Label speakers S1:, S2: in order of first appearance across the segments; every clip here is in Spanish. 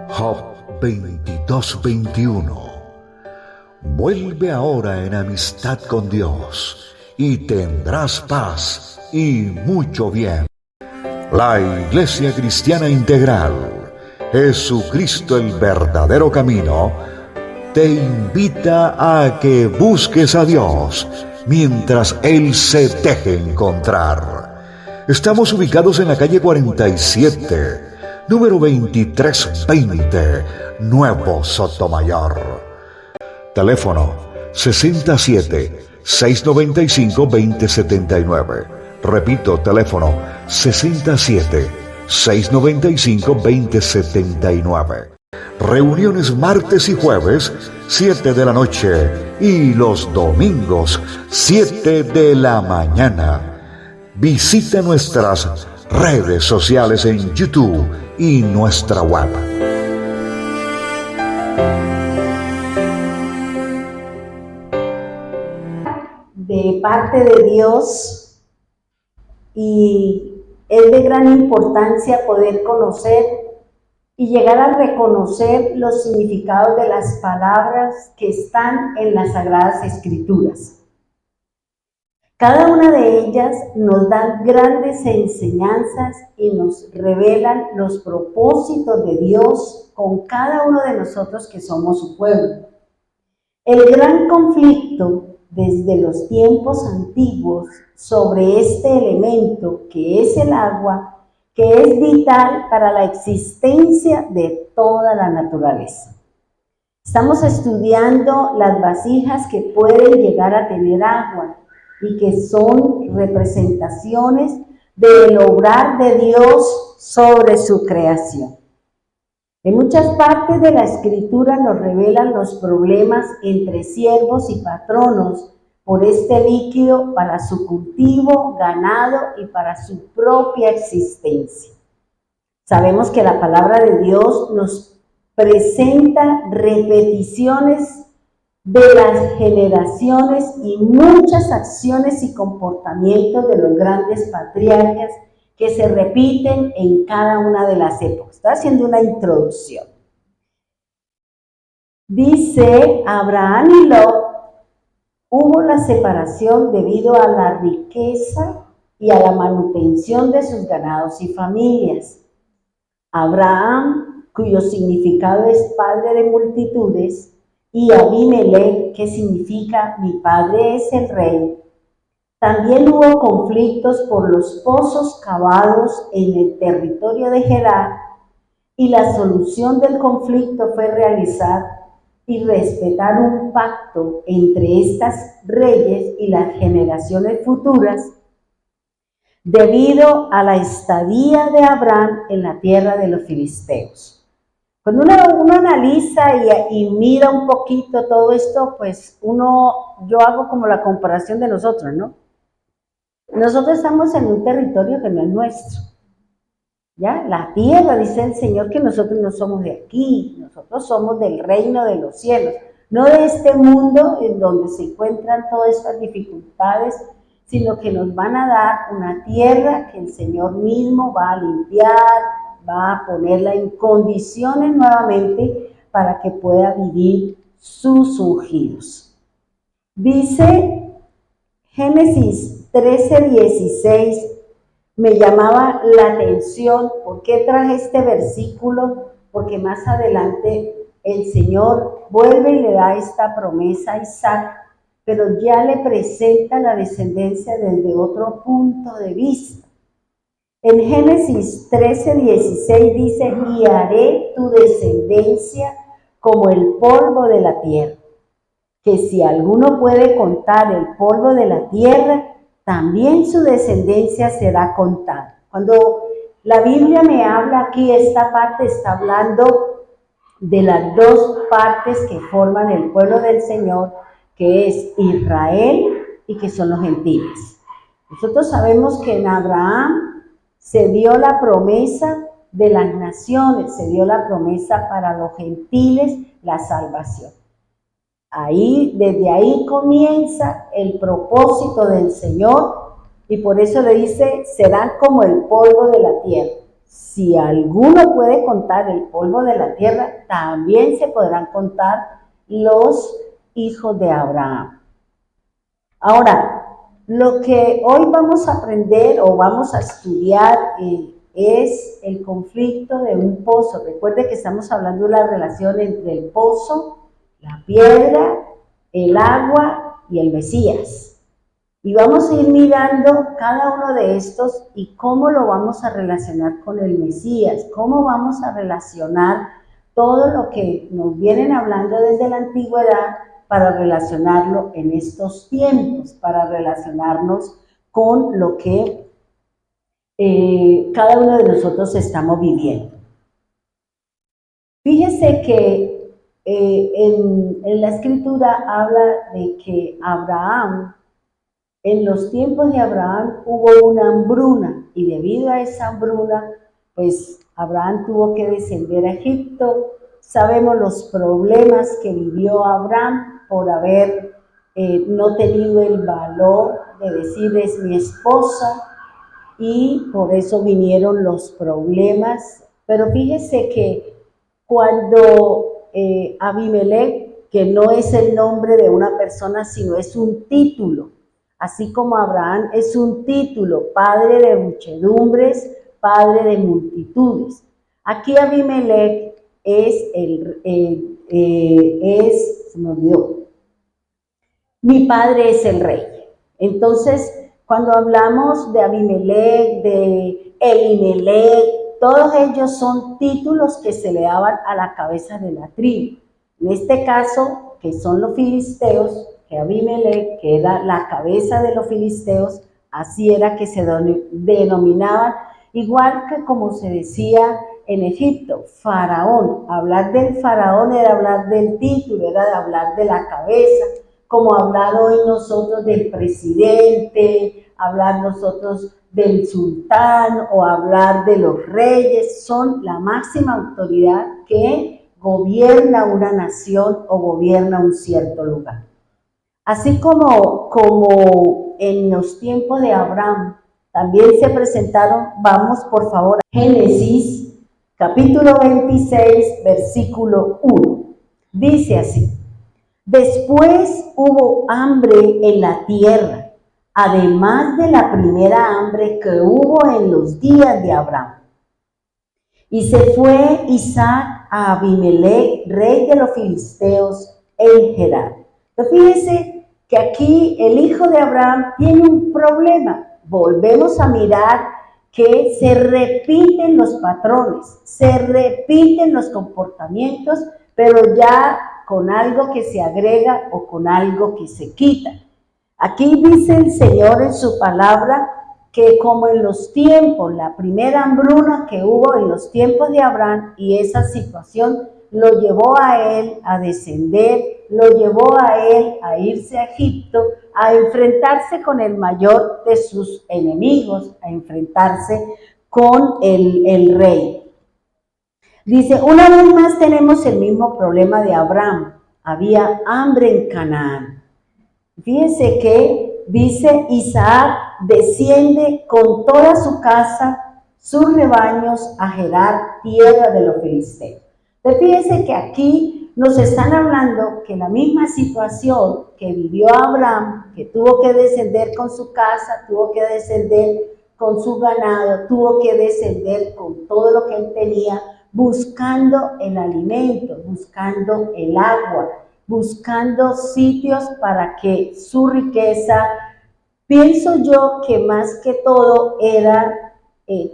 S1: Job 22:21. Vuelve ahora en amistad con Dios y tendrás paz y mucho bien. La Iglesia Cristiana Integral, Jesucristo el verdadero camino, te invita a que busques a Dios mientras Él se deje encontrar. Estamos ubicados en la calle 47, número 2320, Nuevo Sotomayor. Teléfono 67-695-2079. Repito, teléfono 67-695-2079. Reuniones martes y jueves, 7 de la noche, y los domingos, 7 de la mañana. Visita nuestras redes sociales en YouTube y nuestra web.
S2: De parte de Dios, y es de gran importancia poder conocer y llegar a reconocer los significados de las palabras que están en las Sagradas Escrituras. Cada una de ellas nos da grandes enseñanzas y nos revelan los propósitos de Dios con cada uno de nosotros que somos su pueblo. El gran conflicto desde los tiempos antiguos sobre este elemento que es el agua, que es vital para la existencia de toda la naturaleza. Estamos estudiando las vasijas que pueden llegar a tener agua y que son representaciones del obrar de Dios sobre su creación. En muchas partes de la Escritura nos revelan los problemas entre siervos y patronos por este líquido para su cultivo, ganado y para su propia existencia. Sabemos que la palabra de Dios nos presenta repeticiones de las generaciones y muchas acciones y comportamientos de los grandes patriarcas que se repiten en cada una de las épocas. Estoy haciendo una introducción. Dice Abraham y Lot, hubo la separación debido a la riqueza y a la manutención de sus ganados y familias. Abraham, cuyo significado es padre de multitudes, y Abimelech, que significa mi padre es el rey. También hubo conflictos por los pozos cavados en el territorio de Gerar, y la solución del conflicto fue realizar y respetar un pacto entre estas reyes y las generaciones futuras debido a la estadía de Abraham en la tierra de los filisteos. Cuando uno analiza y mira un poquito todo esto, pues yo hago como la comparación de nosotros, ¿no? Nosotros estamos en un territorio que no es nuestro, ¿ya? La tierra, dice el Señor, que nosotros no somos de aquí, nosotros somos del reino de los cielos, no de este mundo en donde se encuentran todas estas dificultades, sino que nos van a dar una tierra que el Señor mismo va a limpiar, va a ponerla en condiciones nuevamente para que pueda vivir sus ungidos. Dice Génesis 13:16, me llamaba la atención. ¿Por qué traje este versículo? Porque más adelante el Señor vuelve y le da esta promesa a Isaac, pero ya le presenta la descendencia desde otro punto de vista. En Génesis 13:16 dice, y haré tu descendencia como el polvo de la tierra, que si alguno puede contar el polvo de la tierra, también su descendencia será contada. Cuando la Biblia me habla aquí, esta parte está hablando de las dos partes que forman el pueblo del Señor, que es Israel y que son los gentiles. Nosotros sabemos que en Abraham se dio la promesa de las naciones, se dio la promesa para los gentiles, la salvación. Desde ahí comienza el propósito del Señor, y por eso le dice, serán como el polvo de la tierra. Si alguno puede contar el polvo de la tierra, también se podrán contar los hijos de Abraham. Ahora, lo que hoy vamos a aprender o vamos a estudiar es el conflicto de un pozo. Recuerde que estamos hablando de la relación entre el pozo, la piedra, el agua y el Mesías. Y vamos a ir mirando cada uno de estos y cómo lo vamos a relacionar con el Mesías, cómo vamos a relacionar todo lo que nos vienen hablando desde la antigüedad para relacionarlo en estos tiempos, para relacionarnos con lo que cada uno de nosotros estamos viviendo. Fíjese que en la escritura habla de que Abraham, en los tiempos de Abraham hubo una hambruna, y debido a esa hambruna, pues Abraham tuvo que descender a Egipto. Sabemos los problemas que vivió Abraham por haber no tenido el valor de decir es mi esposa, y por eso vinieron los problemas. Pero fíjese que cuando Abimelech, que no es el nombre de una persona, sino es un título, así como Abraham es un título, padre de muchedumbres, padre de multitudes. Aquí Abimelech se me olvidó, mi padre es el rey. Entonces, cuando hablamos de Abimelech, de Elimelech, todos ellos son títulos que se le daban a la cabeza de la tribu. En este caso, que son los filisteos, que Abimelech, que era la cabeza de los filisteos, así era que se denominaban, igual que como se decía en Egipto, faraón. Hablar del faraón era hablar del título, era hablar de la cabeza, como hablar hoy nosotros del presidente, hablar nosotros del sultán o hablar de los reyes. Son la máxima autoridad que gobierna una nación o gobierna un cierto lugar. Así como en los tiempos de Abraham también se presentaron, vamos por favor a Génesis capítulo 26 versículo 1. Dice así: después hubo hambre en la tierra, además de la primera hambre que hubo en los días de Abraham. Y se fue Isaac a Abimelech, rey de los filisteos, en Gerar. Entonces fíjense que aquí el hijo de Abraham tiene un problema. Volvemos a mirar que se repiten los patrones, se repiten los comportamientos, pero ya con algo que se agrega o con algo que se quita. Aquí dice el Señor en su palabra que como en los tiempos, la primera hambruna que hubo en los tiempos de Abraham, y esa situación lo llevó a él a descender, lo llevó a él a irse a Egipto, a enfrentarse con el mayor de sus enemigos, a enfrentarse con el rey. Dice, una vez más tenemos el mismo problema de Abraham. Había hambre en Canaán. Fíjense que dice, Isaac desciende con toda su casa, sus rebaños, a Gerar, tierra de los filisteos. Entonces fíjense que aquí nos están hablando que la misma situación que vivió Abraham, que tuvo que descender con su casa, tuvo que descender con su ganado, tuvo que descender con todo lo que él tenía, buscando el alimento, buscando el agua, buscando sitios para que su riqueza, pienso yo que más que todo era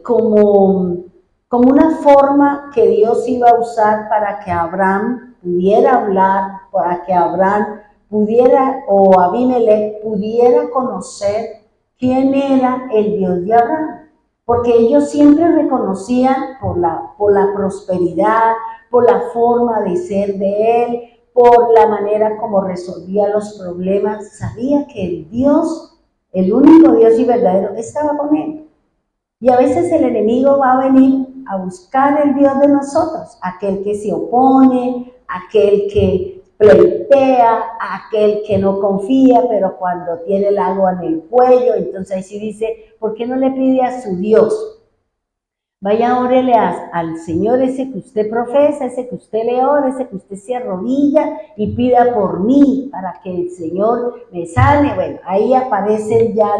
S2: como una forma que Dios iba a usar para que Abraham pudiera hablar, para que Abraham pudiera, o Abimelech pudiera conocer quién era el Dios de Abraham. Porque ellos siempre reconocían por la prosperidad, por la forma de ser de él, por la manera como resolvía los problemas. Sabía que el Dios, el único Dios y verdadero, estaba con él. Y a veces el enemigo va a venir a buscar el Dios de nosotros, aquel que se opone, aquel que pleitea, aquel que no confía, pero cuando tiene el agua en el cuello, entonces ahí sí dice, ¿por qué no le pide a su Dios? Vaya, órele al Señor, ese que usted profesa, ese que usted le ora, ese que usted se arrodilla y pida por mí para que el Señor me sane. Bueno, ahí aparecen ya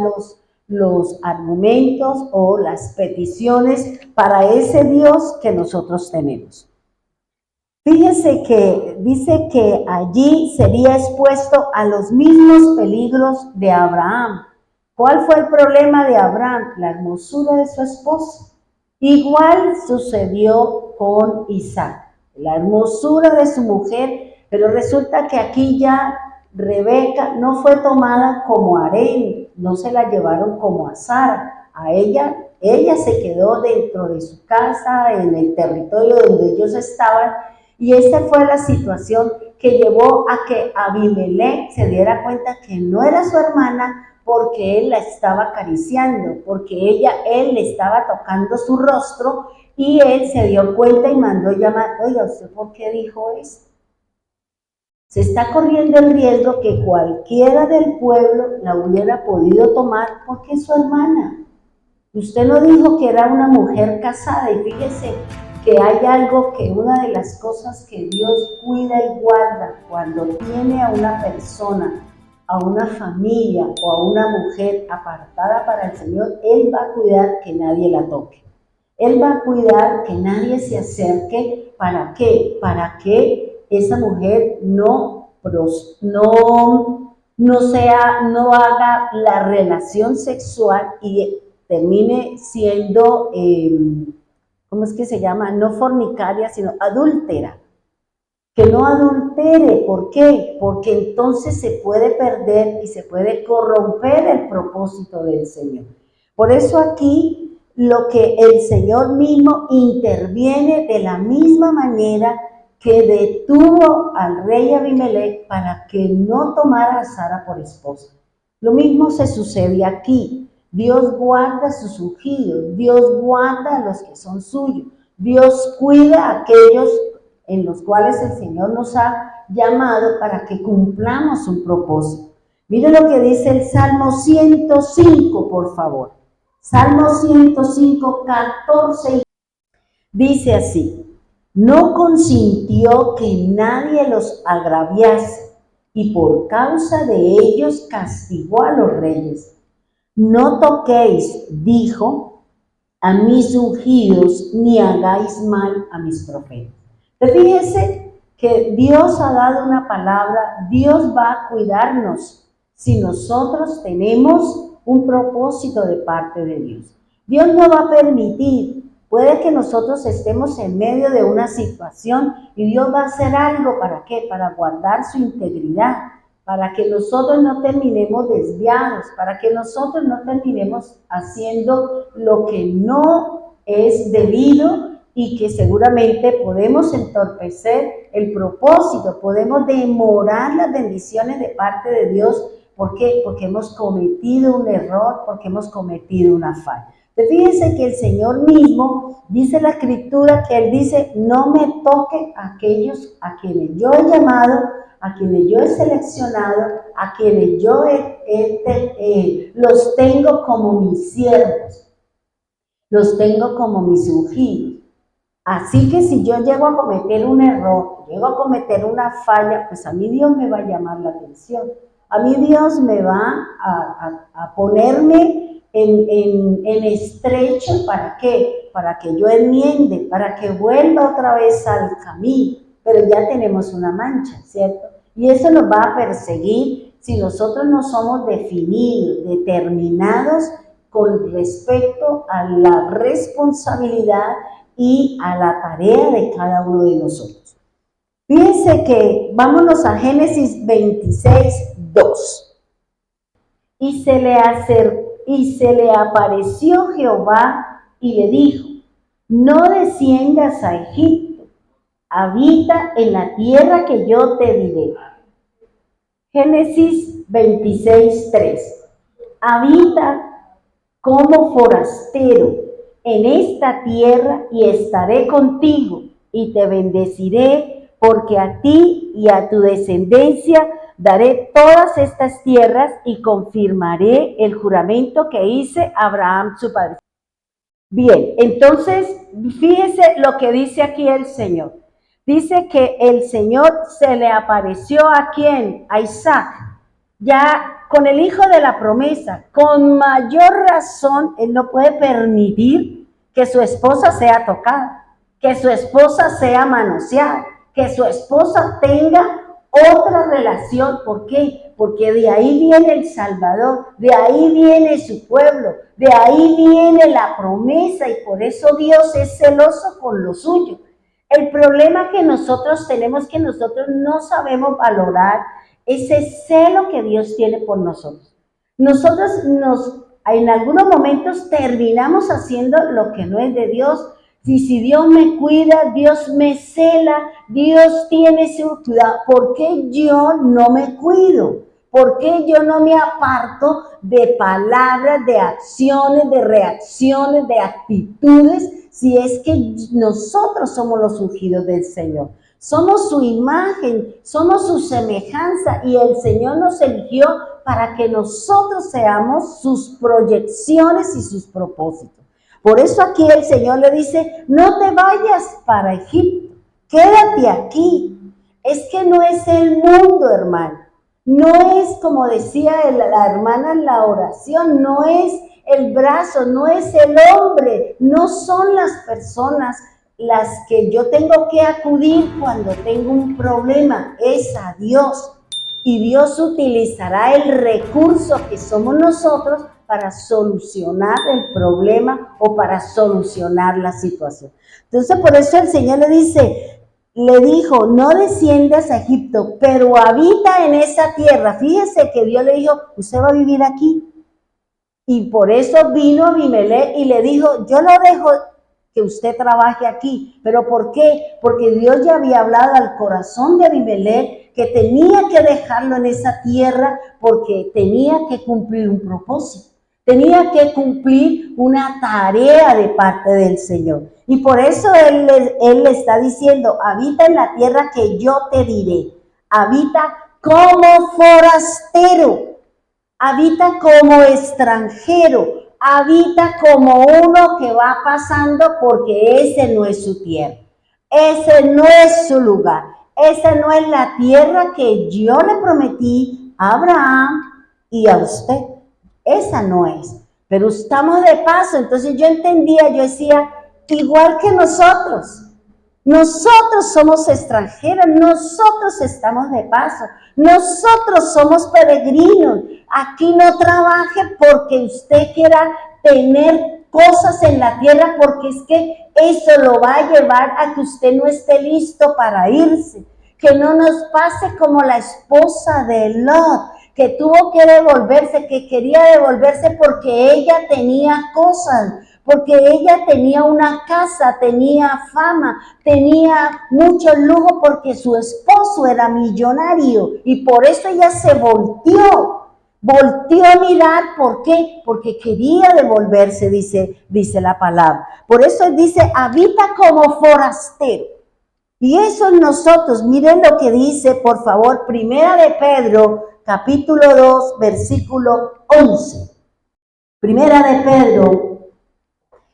S2: los argumentos o las peticiones para ese Dios que nosotros tenemos. Fíjese que dice que allí sería expuesto a los mismos peligros de Abraham. ¿Cuál fue el problema de Abraham? La hermosura de su esposa. Igual sucedió con Isaac, la hermosura de su mujer, pero resulta que aquí ya Rebeca no fue tomada como harén, no se la llevaron como a Sara, a ella se quedó dentro de su casa, en el territorio donde ellos estaban, y esta fue la situación que llevó a que Abimelech se diera cuenta que no era su hermana, porque él la estaba acariciando, porque él le estaba tocando su rostro, y él se dio cuenta y mandó llamar, oiga, ¿usted por qué dijo esto? Se está corriendo el riesgo que cualquiera del pueblo la hubiera podido tomar porque es su hermana. Usted no dijo que era una mujer casada, y fíjese que hay algo que una de las cosas que Dios cuida y guarda cuando tiene a una persona, a una familia o a una mujer apartada para el Señor, Él va a cuidar que nadie la toque. Él va a cuidar que nadie se acerque. ¿Para qué? Para que esa mujer no haga la relación sexual y termine siendo, ¿cómo es que se llama? No fornicaria, sino adúltera. Que no adultere. ¿Por qué? Porque entonces se puede perder y se puede corromper el propósito del Señor. Por eso aquí lo que el Señor mismo interviene de la misma manera que detuvo al rey Abimelech para que no tomara a Sara por esposa. Lo mismo se sucede aquí. Dios guarda a sus ungidos, Dios guarda a los que son suyos, Dios cuida a aquellos en los cuales el Señor nos ha llamado para que cumplamos un propósito. Mire lo que dice el Salmo 105, por favor. Salmo 105, 14. Dice así: no consintió que nadie los agraviase, y por causa de ellos castigó a los reyes. No toquéis, dijo, a mis ungidos, ni hagáis mal a mis profetas. Fíjese que Dios ha dado una palabra, Dios va a cuidarnos si nosotros tenemos un propósito de parte de Dios. Dios no va a permitir, puede que nosotros estemos en medio de una situación y Dios va a hacer algo, ¿para qué? Para guardar su integridad, para que nosotros no terminemos desviados, para que nosotros no terminemos haciendo lo que no es debido, y que seguramente podemos entorpecer el propósito, podemos demorar las bendiciones de parte de Dios. ¿Por qué? Porque hemos cometido un error, porque hemos cometido una falla. Fíjense que el Señor mismo dice en la Escritura que Él dice: no me toque a aquellos a quienes yo he llamado, a quienes yo he seleccionado, a quienes yo los tengo como mis siervos, los tengo como mis ungidos. Así que si yo llego a cometer un error, llego a cometer una falla, pues a mí Dios me va a llamar la atención. A mí Dios me va a ponerme en estrecho. ¿Para qué? Para que yo enmiende, para que vuelva otra vez al camino. Pero ya tenemos una mancha, ¿cierto? Y eso nos va a perseguir si nosotros no somos definidos, determinados con respecto a la responsabilidad y a la tarea de cada uno de nosotros. Fíjense que vámonos a Génesis 26, 2. Y se le apareció Jehová y le dijo: no desciendas a Egipto, habita en la tierra que yo te diré. Génesis 26, 3. Habita como forastero en esta tierra y estaré contigo y te bendeciré, porque a ti y a tu descendencia daré todas estas tierras y confirmaré el juramento que hice a Abraham su padre. Bien, entonces fíjese lo que dice aquí el Señor. Dice que el Señor se le apareció ¿a quién? A Isaac, ya con el hijo de la promesa. Con mayor razón, él no puede permitir que su esposa sea tocada, que su esposa sea manoseada, que su esposa tenga otra relación. ¿Por qué? Porque de ahí viene el Salvador, de ahí viene su pueblo, de ahí viene la promesa, y por eso Dios es celoso con lo suyo. El problema que nosotros tenemos, que nosotros no sabemos valorar ese celo que Dios tiene por nosotros. Nosotros en algunos momentos terminamos haciendo lo que no es de Dios. Y si Dios me cuida, Dios me cela, Dios tiene su cuidado, ¿por qué yo no me cuido? ¿Por qué yo no me aparto de palabras, de acciones, de reacciones, de actitudes, si es que nosotros somos los ungidos del Señor? Somos su imagen, somos su semejanza, y el Señor nos eligió para que nosotros seamos sus proyecciones y sus propósitos. Por eso aquí el Señor le dice, no te vayas para Egipto, quédate aquí. Es que no es el mundo, hermano. No es, como decía la hermana en la oración, no es el brazo, no es el hombre, no son las personas las que yo tengo que acudir cuando tengo un problema, es a Dios. Y Dios utilizará el recurso que somos nosotros para solucionar el problema o para solucionar la situación. Entonces, por eso el Señor le dijo, no desciendas a Egipto, pero habita en esa tierra. Fíjese que Dios le dijo, usted va a vivir aquí. Y por eso vino Abimelech y le dijo, yo lo dejo que usted trabaje aquí. ¿Pero por qué? Porque Dios ya había hablado al corazón de Abimelech que tenía que dejarlo en esa tierra porque tenía que cumplir un propósito. Tenía que cumplir una tarea de parte del Señor. Y por eso Él le está diciendo, habita en la tierra que yo te diré. Habita como forastero. Habita como extranjero. Habita como uno que va pasando, porque ese no es su tierra. Ese no es su lugar. Esa no es la tierra que yo le prometí a Abraham y a usted. Esa no es, pero estamos de paso. Entonces yo entendía, yo decía, igual que nosotros somos extranjeros, nosotros estamos de paso, nosotros somos peregrinos. Aquí no trabaje porque usted quiera tener cosas en la tierra, porque es que eso lo va a llevar a que usted no esté listo para irse. Que no nos pase como la esposa de Lot, que tuvo que devolverse, que quería devolverse porque ella tenía cosas, porque ella tenía una casa, tenía fama, tenía mucho lujo, porque su esposo era millonario, y por eso ella se volteó a mirar. ¿Por qué? Porque quería devolverse, dice la palabra. Por eso él dice, habita como forastero. Y eso en nosotros, miren lo que dice, por favor, Primera de Pedro, capítulo 2, versículo 11. Primera de Pedro,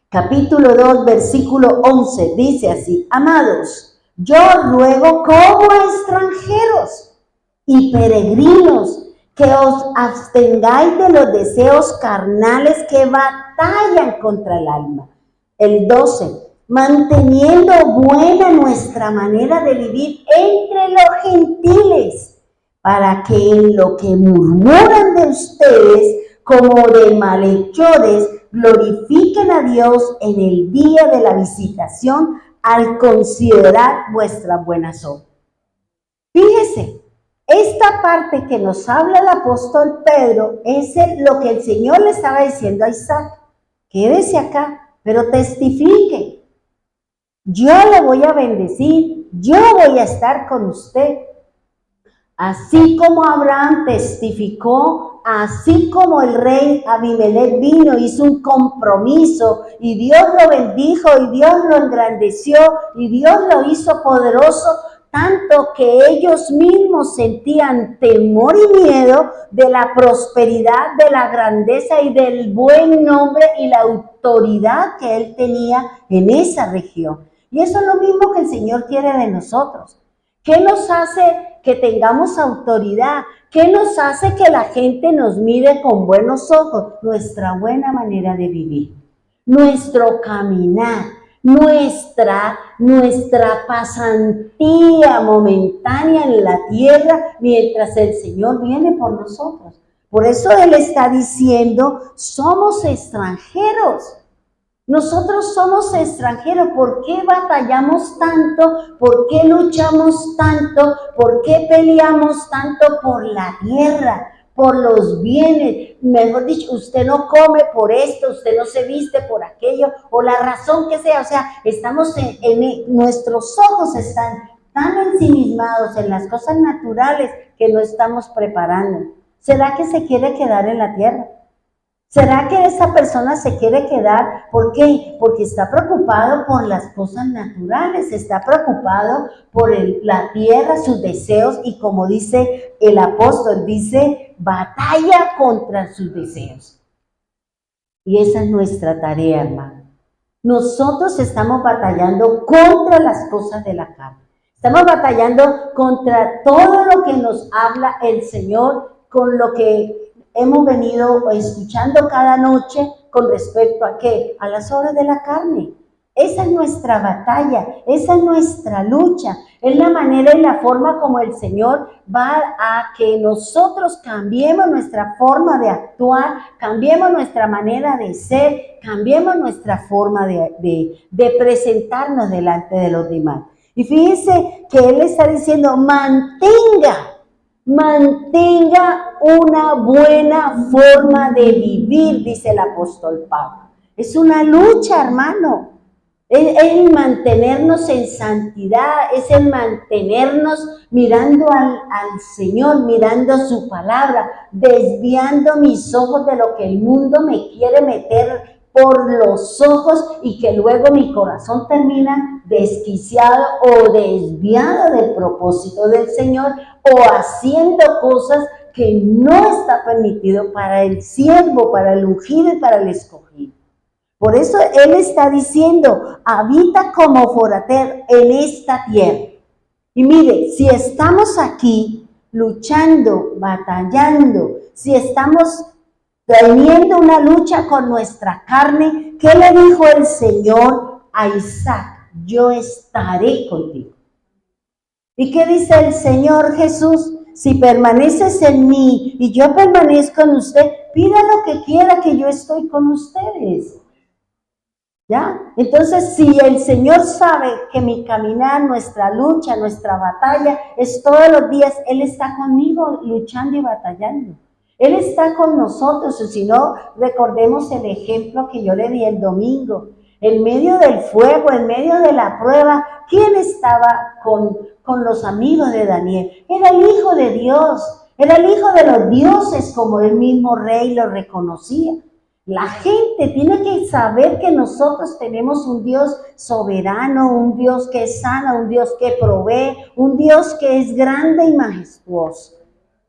S2: capítulo 2, versículo 11, dice así: amados, yo ruego como extranjeros y peregrinos que os abstengáis de los deseos carnales que batallan contra el alma. El 12. Manteniendo buena nuestra manera de vivir entre los gentiles, para que en lo que murmuran de ustedes como de malhechores, glorifiquen a Dios en el día de la visitación al considerar vuestras buenas obras. Fíjese, esta parte que nos habla el apóstol Pedro es lo que el Señor le estaba diciendo a Isaac. Quédese acá, pero testifique. Yo le voy a bendecir, yo voy a estar con usted. Así como Abraham testificó Así como el rey Abimelech vino, hizo un compromiso y Dios lo bendijo y Dios lo engrandeció y Dios lo hizo poderoso, tanto que ellos mismos sentían temor y miedo de la prosperidad, de la grandeza y del buen nombre y la autoridad que él tenía en esa región. Y eso es lo mismo que el Señor quiere de nosotros. ¿Qué nos hace que tengamos autoridad? ¿Qué nos hace que la gente nos mire con buenos ojos? Nuestra buena manera de vivir, nuestro caminar, nuestra pasantía momentánea en la tierra mientras el Señor viene por nosotros. Por eso Él está diciendo, somos extranjeros. Nosotros somos extranjeros. ¿Por qué batallamos tanto? ¿Por qué luchamos tanto? ¿Por qué peleamos tanto por la tierra, por los bienes? Mejor dicho, usted no come por esto, usted no se viste por aquello, o la razón que sea. O sea, estamos nuestros ojos están tan ensimismados en las cosas naturales que no estamos preparando. ¿Será que se quiere quedar en la tierra? ¿Será que esa persona se quiere quedar? ¿Por qué? Porque está preocupado por las cosas naturales, está preocupado por la tierra, sus deseos, y como dice el apóstol, dice, batalla contra sus deseos. Y esa es nuestra tarea, hermano. Nosotros estamos batallando contra las cosas de la carne. Estamos batallando contra todo lo que nos habla el Señor, con lo que hemos venido escuchando cada noche con respecto a ¿qué? A las obras de la carne. Esa es nuestra batalla, esa es nuestra lucha, es la manera y la forma como el Señor va a que nosotros cambiemos nuestra forma de actuar, cambiemos nuestra manera de ser, cambiemos nuestra forma de presentarnos delante de los demás. Y fíjense que Él está diciendo, mantenga una buena forma de vivir, dice el apóstol Pablo. Es una lucha, hermano. Es el mantenernos en santidad, es el mantenernos mirando al Señor, mirando su palabra, desviando mis ojos de lo que el mundo me quiere meter por los ojos y que luego mi corazón termina desquiciado o desviado del propósito del Señor o haciendo cosas que no está permitido para el siervo, para el ungido y para el escogido. Por eso Él está diciendo, habita como forastero en esta tierra. Y mire, si estamos aquí luchando, batallando, si estamos teniendo una lucha con nuestra carne, ¿qué le dijo el Señor a Isaac? Yo estaré contigo. ¿Y qué dice el Señor Jesús? Si permaneces en mí y yo permanezco en usted, pida lo que quiera, que yo estoy con ustedes. ¿Ya? Entonces, si el Señor sabe que mi caminar, nuestra lucha, nuestra batalla es todos los días, Él está conmigo luchando y batallando. Él está con nosotros, y si no, recordemos el ejemplo que yo le di el domingo. En medio del fuego, en medio de la prueba, ¿quién estaba con los amigos de Daniel? Era el Hijo de Dios, era el Hijo de los dioses, como el mismo rey lo reconocía. La gente tiene que saber que nosotros tenemos un Dios soberano, un Dios que sana, un Dios que provee, un Dios que es grande y majestuoso.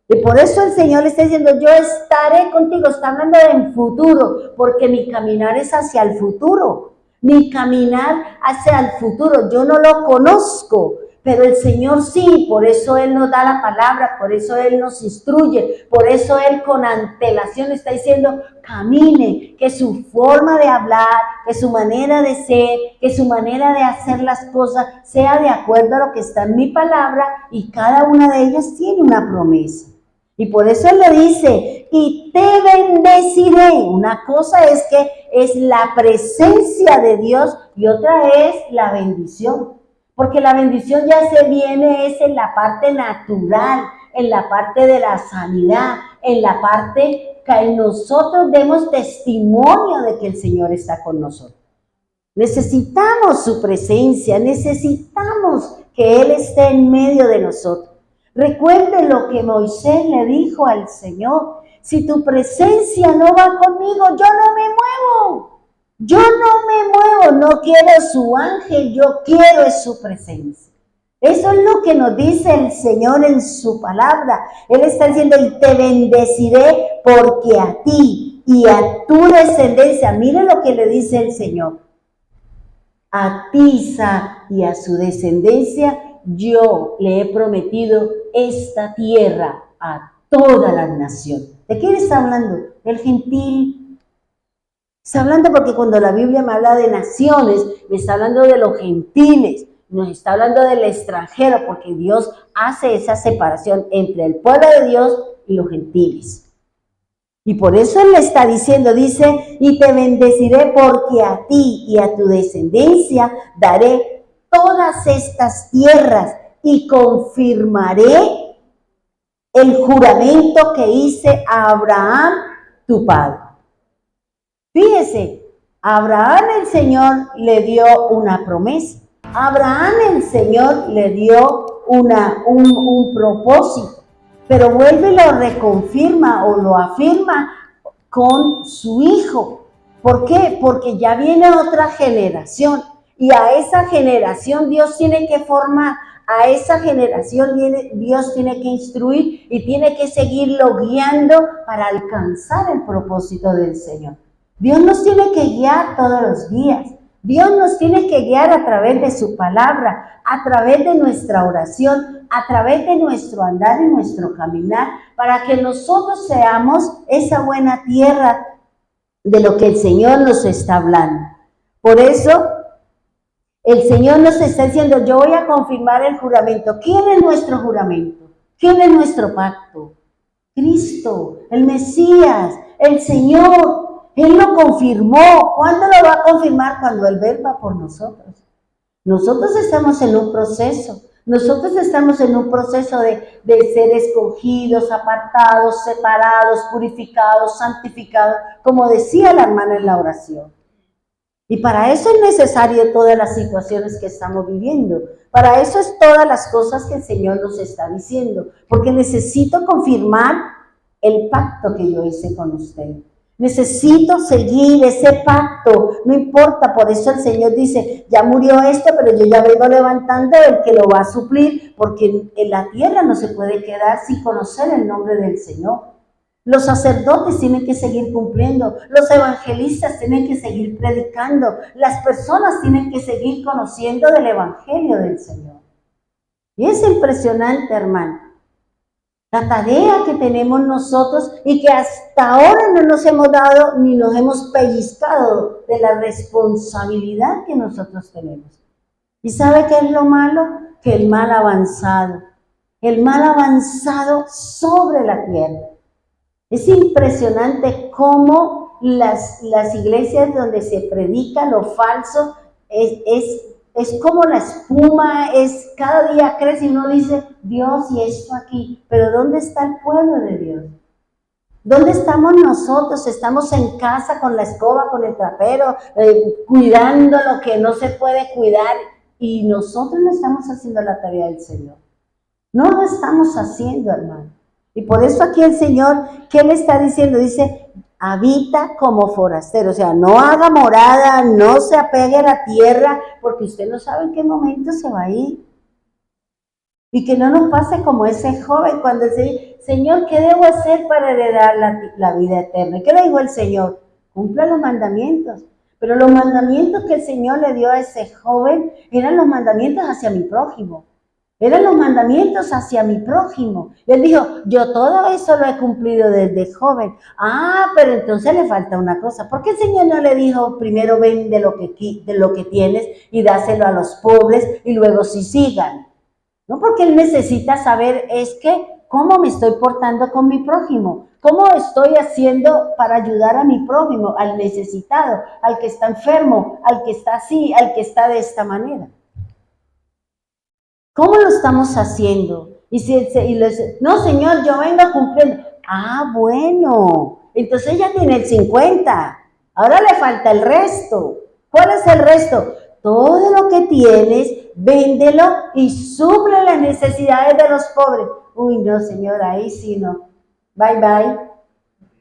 S2: Y por eso el Señor le está diciendo, yo estaré contigo, está hablando en futuro, porque mi caminar es hacia el futuro, mi caminar hacia el futuro, yo no lo conozco, pero el Señor sí, por eso Él nos da la palabra, por eso Él nos instruye, por eso Él con antelación está diciendo, camine, que su forma de hablar, que su manera de ser, que su manera de hacer las cosas sea de acuerdo a lo que está en mi palabra, y cada una de ellas tiene una promesa. Y por eso Él le dice, y te bendeciré. Una cosa es que es la presencia de Dios y otra es la bendición. Porque la bendición ya se viene es en la parte natural, en la parte de la sanidad, en la parte que nosotros demos testimonio de que el Señor está con nosotros. Necesitamos su presencia, necesitamos que Él esté en medio de nosotros. Recuerde lo que Moisés le dijo al Señor. si tu presencia no va conmigo, yo no me muevo. Yo no me muevo, no quiero su ángel, yo quiero es su presencia. Eso es lo que nos dice el Señor en su palabra. Él está diciendo, y te bendeciré porque a ti y a tu descendencia, mire lo que le dice el Señor, a ti, Isaac, y a su descendencia, yo le he prometido esta tierra a toda la nación. ¿De quién está hablando? El gentil. Está hablando porque cuando la Biblia me habla de naciones, me está hablando de los gentiles, nos está hablando del extranjero, porque Dios hace esa separación entre el pueblo de Dios y los gentiles. Y por eso Él le está diciendo, dice, y te bendeciré porque a ti y a tu descendencia daré todas estas tierras y confirmaré el juramento que hice a Abraham, tu padre. Fíjese, a Abraham el Señor le dio una promesa. A Abraham el Señor le dio un propósito, pero vuelve y lo reconfirma o lo afirma con su hijo. ¿Por qué? Porque ya viene otra generación y a esa generación Dios tiene que formar, a esa generación Dios tiene que instruir y tiene que seguirlo guiando para alcanzar el propósito del Señor. Dios nos tiene que guiar todos los días. Dios nos tiene que guiar a través de su palabra, a través de nuestra oración, a través de nuestro andar y nuestro caminar, para que nosotros seamos esa buena tierra de lo que el Señor nos está hablando. Por eso, el Señor nos está diciendo, yo voy a confirmar el juramento. ¿Quién es nuestro juramento? ¿Quién es nuestro pacto? Cristo, el Mesías, el Señor. Él lo confirmó. ¿Cuándo lo va a confirmar? Cuando Él venga por nosotros. Nosotros estamos en un proceso. Nosotros estamos en un proceso de ser escogidos, apartados, separados, purificados, santificados, como decía la hermana en la oración. Y para eso es necesario todas las situaciones que estamos viviendo. Para eso es todas las cosas que el Señor nos está diciendo. Porque necesito confirmar el pacto que yo hice con usted. Necesito seguir ese pacto, no importa, por eso el Señor dice, ya murió esto, pero yo ya vengo levantando el que lo va a suplir, porque en la tierra no se puede quedar sin conocer el nombre del Señor. Los sacerdotes tienen que seguir cumpliendo, los evangelistas tienen que seguir predicando, las personas tienen que seguir conociendo del evangelio del Señor. Y es impresionante, hermano. La tarea que tenemos nosotros y que hasta ahora no nos hemos dado ni nos hemos pellizcado de la responsabilidad que nosotros tenemos. ¿Y sabe qué es lo malo? Que el mal avanzado sobre la tierra. Es impresionante cómo las iglesias donde se predica lo falso es como la espuma, cada día crece y uno dice, Dios, y esto aquí, pero ¿dónde está el pueblo de Dios? ¿Dónde estamos nosotros? Estamos en casa con la escoba, con el trapero, cuidando lo que no se puede cuidar, y nosotros no estamos haciendo la tarea del Señor. No lo estamos haciendo, hermano. Y por eso aquí el Señor, ¿qué le está diciendo? Dice, habita como forastero, o sea, no haga morada, no se apegue a la tierra, porque usted no sabe en qué momento se va a ir. Y que no nos pase como ese joven cuando dice, Señor, ¿qué debo hacer para heredar la vida eterna? ¿Y qué le dijo el Señor? Cumpla los mandamientos. Pero los mandamientos que el Señor le dio a ese joven eran los mandamientos hacia mi prójimo. Eran los mandamientos hacia mi prójimo. Y él dijo, yo todo eso lo he cumplido desde joven. Ah, pero entonces le falta una cosa. ¿Por qué el Señor no le dijo, primero vende lo que tienes y dáselo a los pobres y luego sí sigan? No, porque Él necesita saber cómo me estoy portando con mi prójimo. ¿Cómo estoy haciendo para ayudar a mi prójimo, al necesitado, al que está enfermo, al que está así, al que está de esta manera? ¿Cómo lo estamos haciendo? No, Señor, yo vengo cumpliendo. Ah, bueno, entonces ya tiene el 50. Ahora le falta el resto. ¿Cuál es el resto? Todo lo que tienes, véndelo y suple las necesidades de los pobres. Uy, no, Señor, ahí sí no. Bye, bye.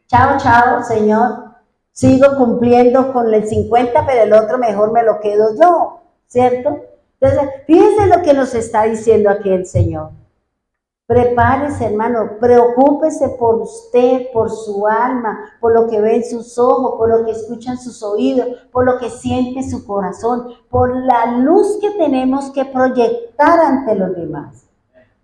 S2: Chao, chao, Señor. Sigo cumpliendo con el 50, pero el otro mejor me lo quedo yo, ¿cierto? Entonces, fíjense lo que nos está diciendo aquí el Señor. Prepárese, hermano, preocúpese por usted, por su alma, por lo que ve en sus ojos, por lo que escucha en sus oídos, por lo que siente en su corazón, por la luz que tenemos que proyectar ante los demás.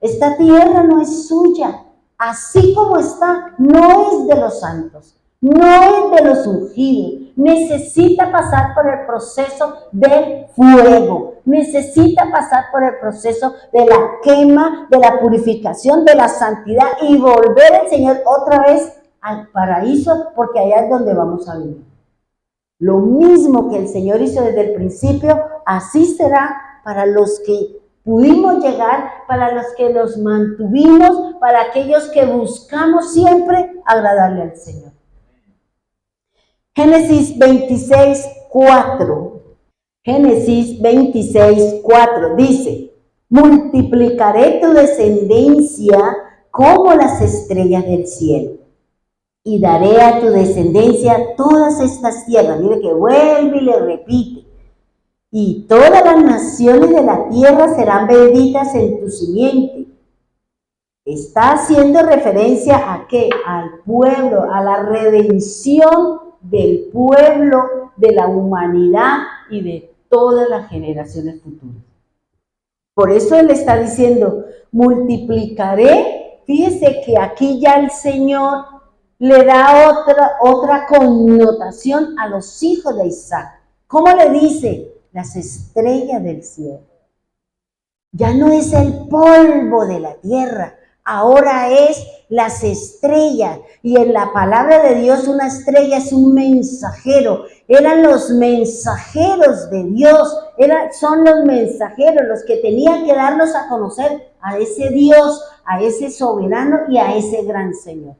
S2: Esta tierra no es suya, así como está, no es de los santos, no es de los ungidos. Necesita pasar por el proceso del fuego, necesita pasar por el proceso de la quema, de la purificación, de la santidad y volver el Señor otra vez al paraíso, porque allá es donde vamos a vivir. Lo mismo que el Señor hizo desde el principio, así será para los que pudimos llegar, para los que nos mantuvimos, para aquellos que buscamos siempre agradarle al Señor. Génesis 26:4. Génesis 26:4 dice: multiplicaré tu descendencia como las estrellas del cielo, y daré a tu descendencia todas estas tierras. Mire que vuelve y le repite. Y todas las naciones de la tierra serán benditas en tu simiente. Está haciendo referencia a ¿qué? Al pueblo, a la redención del pueblo, de la humanidad y de todas las generaciones futuras. Por eso él está diciendo, multiplicaré. Fíjese que aquí ya el Señor le da otra connotación a los hijos de Isaac. ¿Cómo le dice? Las estrellas del cielo. Ya no es el polvo de la tierra, ahora es las estrellas. Y en la palabra de Dios una estrella es un mensajero. Eran los mensajeros de Dios, son los mensajeros los que tenían que darnos a conocer a ese Dios, a ese soberano y a ese gran Señor.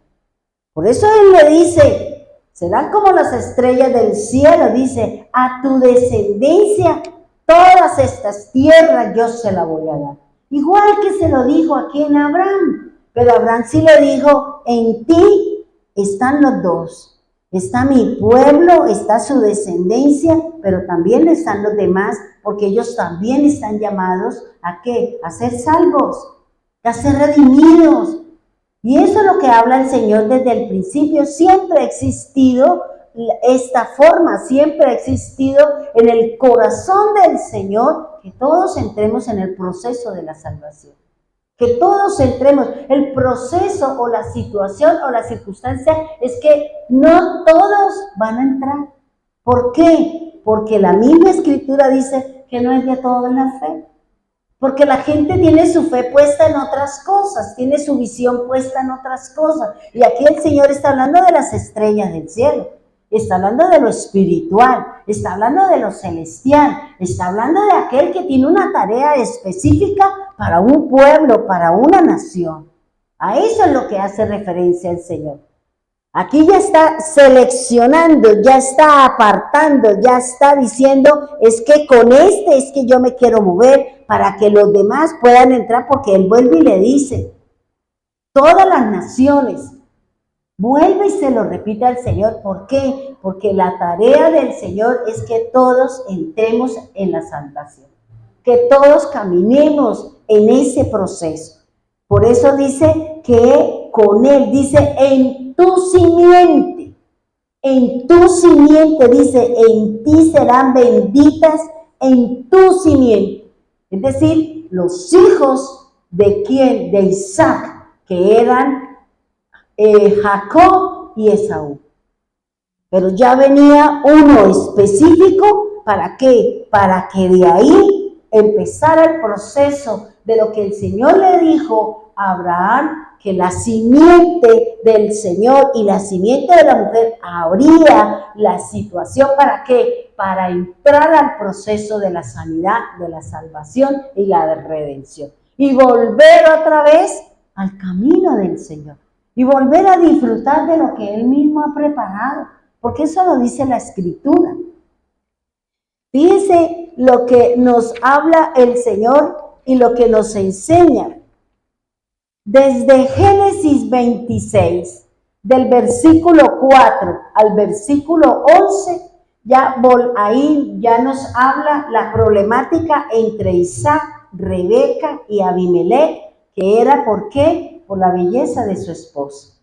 S2: Por eso él le dice, serán como las estrellas del cielo, dice, a tu descendencia todas estas tierras yo se las voy a dar. Igual que se lo dijo aquí en Abraham, pero Abraham sí le dijo, en ti están los dos. Está mi pueblo, está su descendencia, pero también están los demás, porque ellos también están llamados ¿a qué? A ser salvos, a ser redimidos. Y eso es lo que habla el Señor desde el principio. Siempre ha existido esta forma, siempre ha existido en el corazón del Señor que todos entremos en el proceso de la salvación. Que todos entremos. El proceso o la situación o la circunstancia es que no todos van a entrar. ¿Por qué? Porque la misma Escritura dice que no es de todos la fe. Porque la gente tiene su fe puesta en otras cosas, tiene su visión puesta en otras cosas. Y aquí el Señor está hablando de las estrellas del cielo, está hablando de lo espiritual, está hablando de lo celestial, está hablando de aquel que tiene una tarea específica para un pueblo, para una nación. A eso es lo que hace referencia el Señor. Aquí ya está seleccionando, ya está apartando, ya está diciendo, es que con este es que yo me quiero mover para que los demás puedan entrar, porque él vuelve y le dice, todas las naciones, vuelve y se lo repite al Señor. ¿Por qué? Porque la tarea del Señor es que todos entremos en la salvación, que todos caminemos en ese proceso. Por eso dice que con él, dice, en tu simiente, dice, en ti serán benditas, en tu simiente. Es decir, los hijos de quién, de Isaac, que eran Jacob y Esaú. Pero ya venía uno específico, ¿para qué? Para que de ahí empezara el proceso de lo que el Señor le dijo a Abraham, que la simiente del Señor y la simiente de la mujer abría la situación. ¿Para qué? Para entrar al proceso de la sanidad, de la salvación y la redención. Y volver otra vez al camino del Señor. Y volver a disfrutar de lo que Él mismo ha preparado. Porque eso lo dice la Escritura. Fíjense lo que nos habla el Señor y lo que nos enseña. Desde Génesis 26, del versículo 4 al versículo 11, ahí ya nos habla la problemática entre Isaac, Rebeca y Abimelech, que era ¿por qué? Por la belleza de su esposa.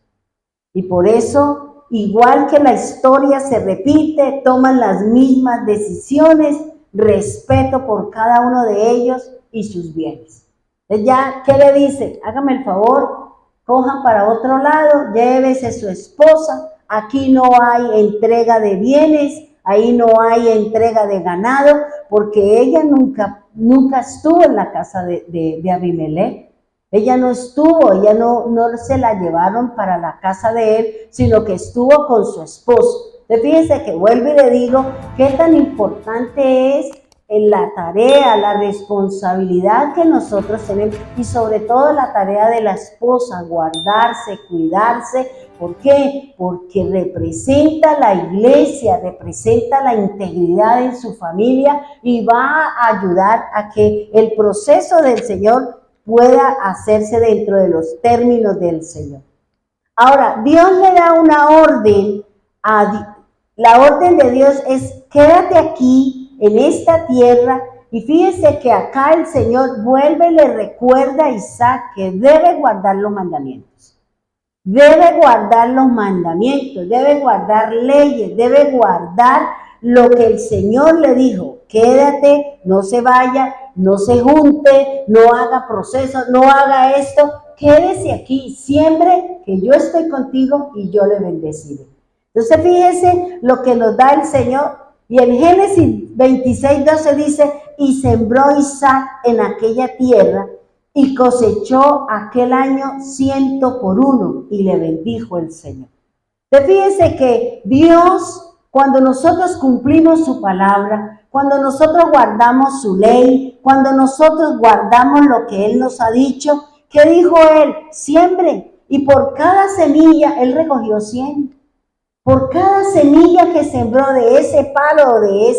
S2: Y por eso, igual que la historia se repite, toman las mismas decisiones, respeto por cada uno de ellos y sus bienes. Entonces ya, ¿qué le dice? Hágame el favor, cojan para otro lado, llévese su esposa, aquí no hay entrega de bienes, ahí no hay entrega de ganado, porque ella nunca estuvo en la casa de Abimelech. Ella no estuvo, ella no se la llevaron para la casa de él, sino que estuvo con su esposo. Entonces fíjense que vuelvo y le digo qué tan importante es en la tarea, la responsabilidad que nosotros tenemos y sobre todo la tarea de la esposa, guardarse, cuidarse. ¿Por qué? Porque representa la iglesia, representa la integridad en su familia y va a ayudar a que el proceso del Señor pueda hacerse dentro de los términos del Señor. Ahora, Dios le da una orden, la orden de Dios es quédate aquí en esta tierra, y fíjese que acá el Señor vuelve y le recuerda a Isaac que debe guardar los mandamientos. Debe guardar los mandamientos, debe guardar leyes, debe guardar lo que el Señor le dijo. Quédate, no se vaya, no se junte, no haga procesos, no haga esto. Quédese aquí, siempre que yo estoy contigo y yo le bendeciré. Entonces fíjese lo que nos da el Señor. Y en Génesis 26:12 dice, y sembró Isaac en aquella tierra y cosechó aquel año 100 por 1 y le bendijo el Señor. Entonces fíjense que Dios, cuando nosotros cumplimos su palabra, cuando nosotros guardamos su ley, cuando nosotros guardamos lo que Él nos ha dicho, ¿qué dijo Él? Siembre. Y por cada semilla Él recogió 100. Por cada semilla que sembró de ese palo, de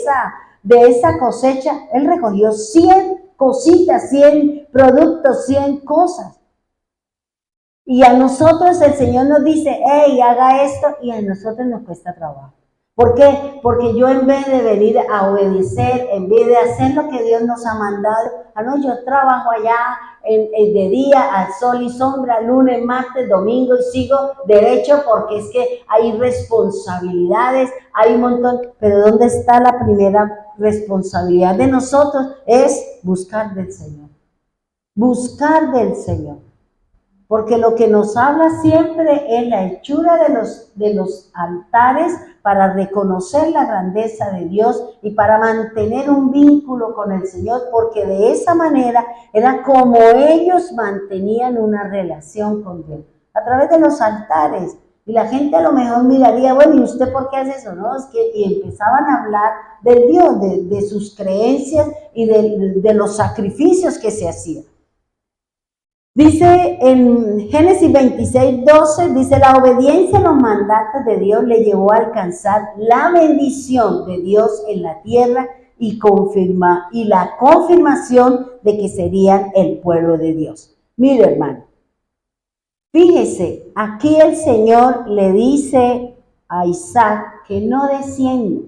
S2: esa cosecha, Él recogió 100 cositas, 100 productos, 100 cosas. Y a nosotros el Señor nos dice, hey, haga esto, y a nosotros nos cuesta trabajo. ¿Por qué? Porque yo en vez de venir a obedecer, en vez de hacer lo que Dios nos ha mandado, no, yo trabajo allá de día, al sol y sombra, lunes, martes, domingo, y sigo derecho porque es que hay responsabilidades, hay un montón. Pero ¿dónde está la primera responsabilidad de nosotros? Es buscar del Señor. Buscar del Señor. Porque lo que nos habla siempre es la hechura de los altares para reconocer la grandeza de Dios y para mantener un vínculo con el Señor, porque de esa manera era como ellos mantenían una relación con Dios, a través de los altares. Y la gente a lo mejor miraría, bueno, ¿y usted por qué hace eso? No, es que y empezaban a hablar del Dios, de sus creencias y de los sacrificios que se hacían. Dice en Génesis 26:12, dice, la obediencia a los mandatos de Dios le llevó a alcanzar la bendición de Dios en la tierra y la confirmación de que serían el pueblo de Dios. Mire, hermano, fíjese, aquí el Señor le dice a Isaac que no descienda,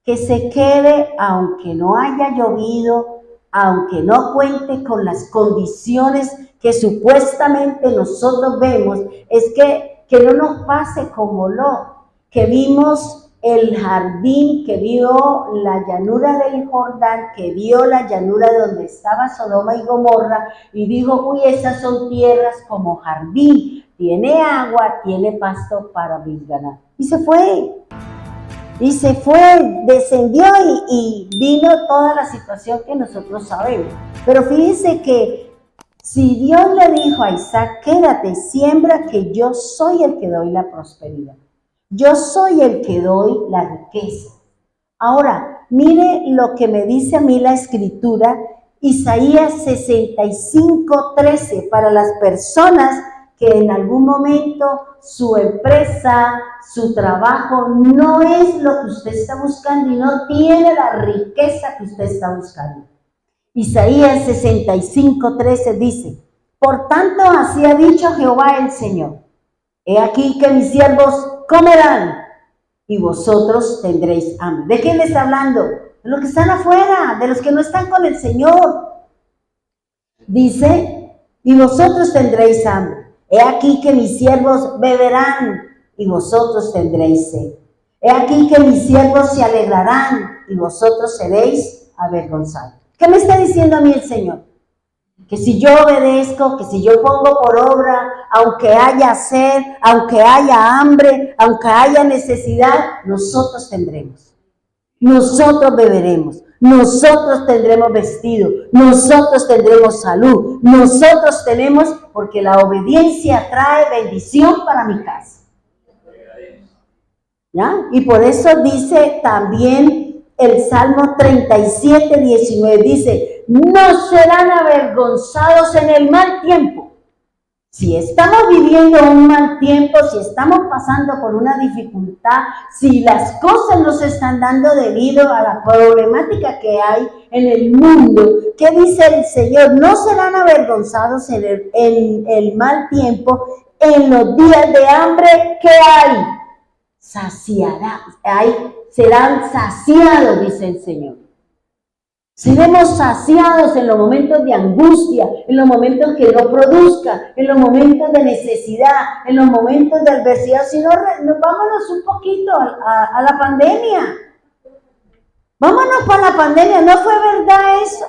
S2: que se quede aunque no haya llovido, aunque no cuente con las condiciones que supuestamente nosotros vemos, es que no nos pase como Lot, que vimos el jardín, que vio la llanura del Jordán, que vio la llanura donde estaba Sodoma y Gomorra, y dijo, uy, esas son tierras como jardín, tiene agua, tiene pasto para mis ganados. Y se fue. Y se fue, descendió y vino toda la situación que nosotros sabemos. Pero fíjense que si Dios le dijo a Isaac, quédate, siembra, que yo soy el que doy la prosperidad. Yo soy el que doy la riqueza. Ahora, mire lo que me dice a mí la Escritura, Isaías 65:13, para las personas que en algún momento su empresa, su trabajo no es lo que usted está buscando y no tiene la riqueza que usted está buscando. Isaías 65:13 dice, por tanto así ha dicho Jehová el Señor, he aquí que mis siervos comerán y vosotros tendréis hambre. ¿De quién le está hablando? De los que están afuera, de los que no están con el Señor. Dice, y vosotros tendréis hambre. He aquí que mis siervos beberán y vosotros tendréis sed. He aquí que mis siervos se alegrarán y vosotros seréis avergonzados. ¿Qué me está diciendo a mí el Señor? Que si yo obedezco, que si yo pongo por obra, aunque haya sed, aunque haya hambre, aunque haya necesidad, nosotros tendremos. Nosotros beberemos, nosotros tendremos vestido, nosotros tendremos salud, nosotros tenemos, porque la obediencia trae bendición para mi casa. ¿Ya? Y por eso dice también el Salmo 37, 19, dice, no serán avergonzados en el mal tiempo. Si estamos viviendo un mal tiempo, si estamos pasando por una dificultad, si las cosas no se están dando debido a la problemática que hay en el mundo, ¿qué dice el Señor? No serán avergonzados en el mal tiempo, en los días de hambre que hay. Serán saciados, dice el Señor. Seremos saciados en los momentos de angustia, en los momentos que no produzca, en los momentos de necesidad, en los momentos de adversidad. Si no, vámonos un poquito a la pandemia. Vámonos para la pandemia, ¿no fue verdad eso?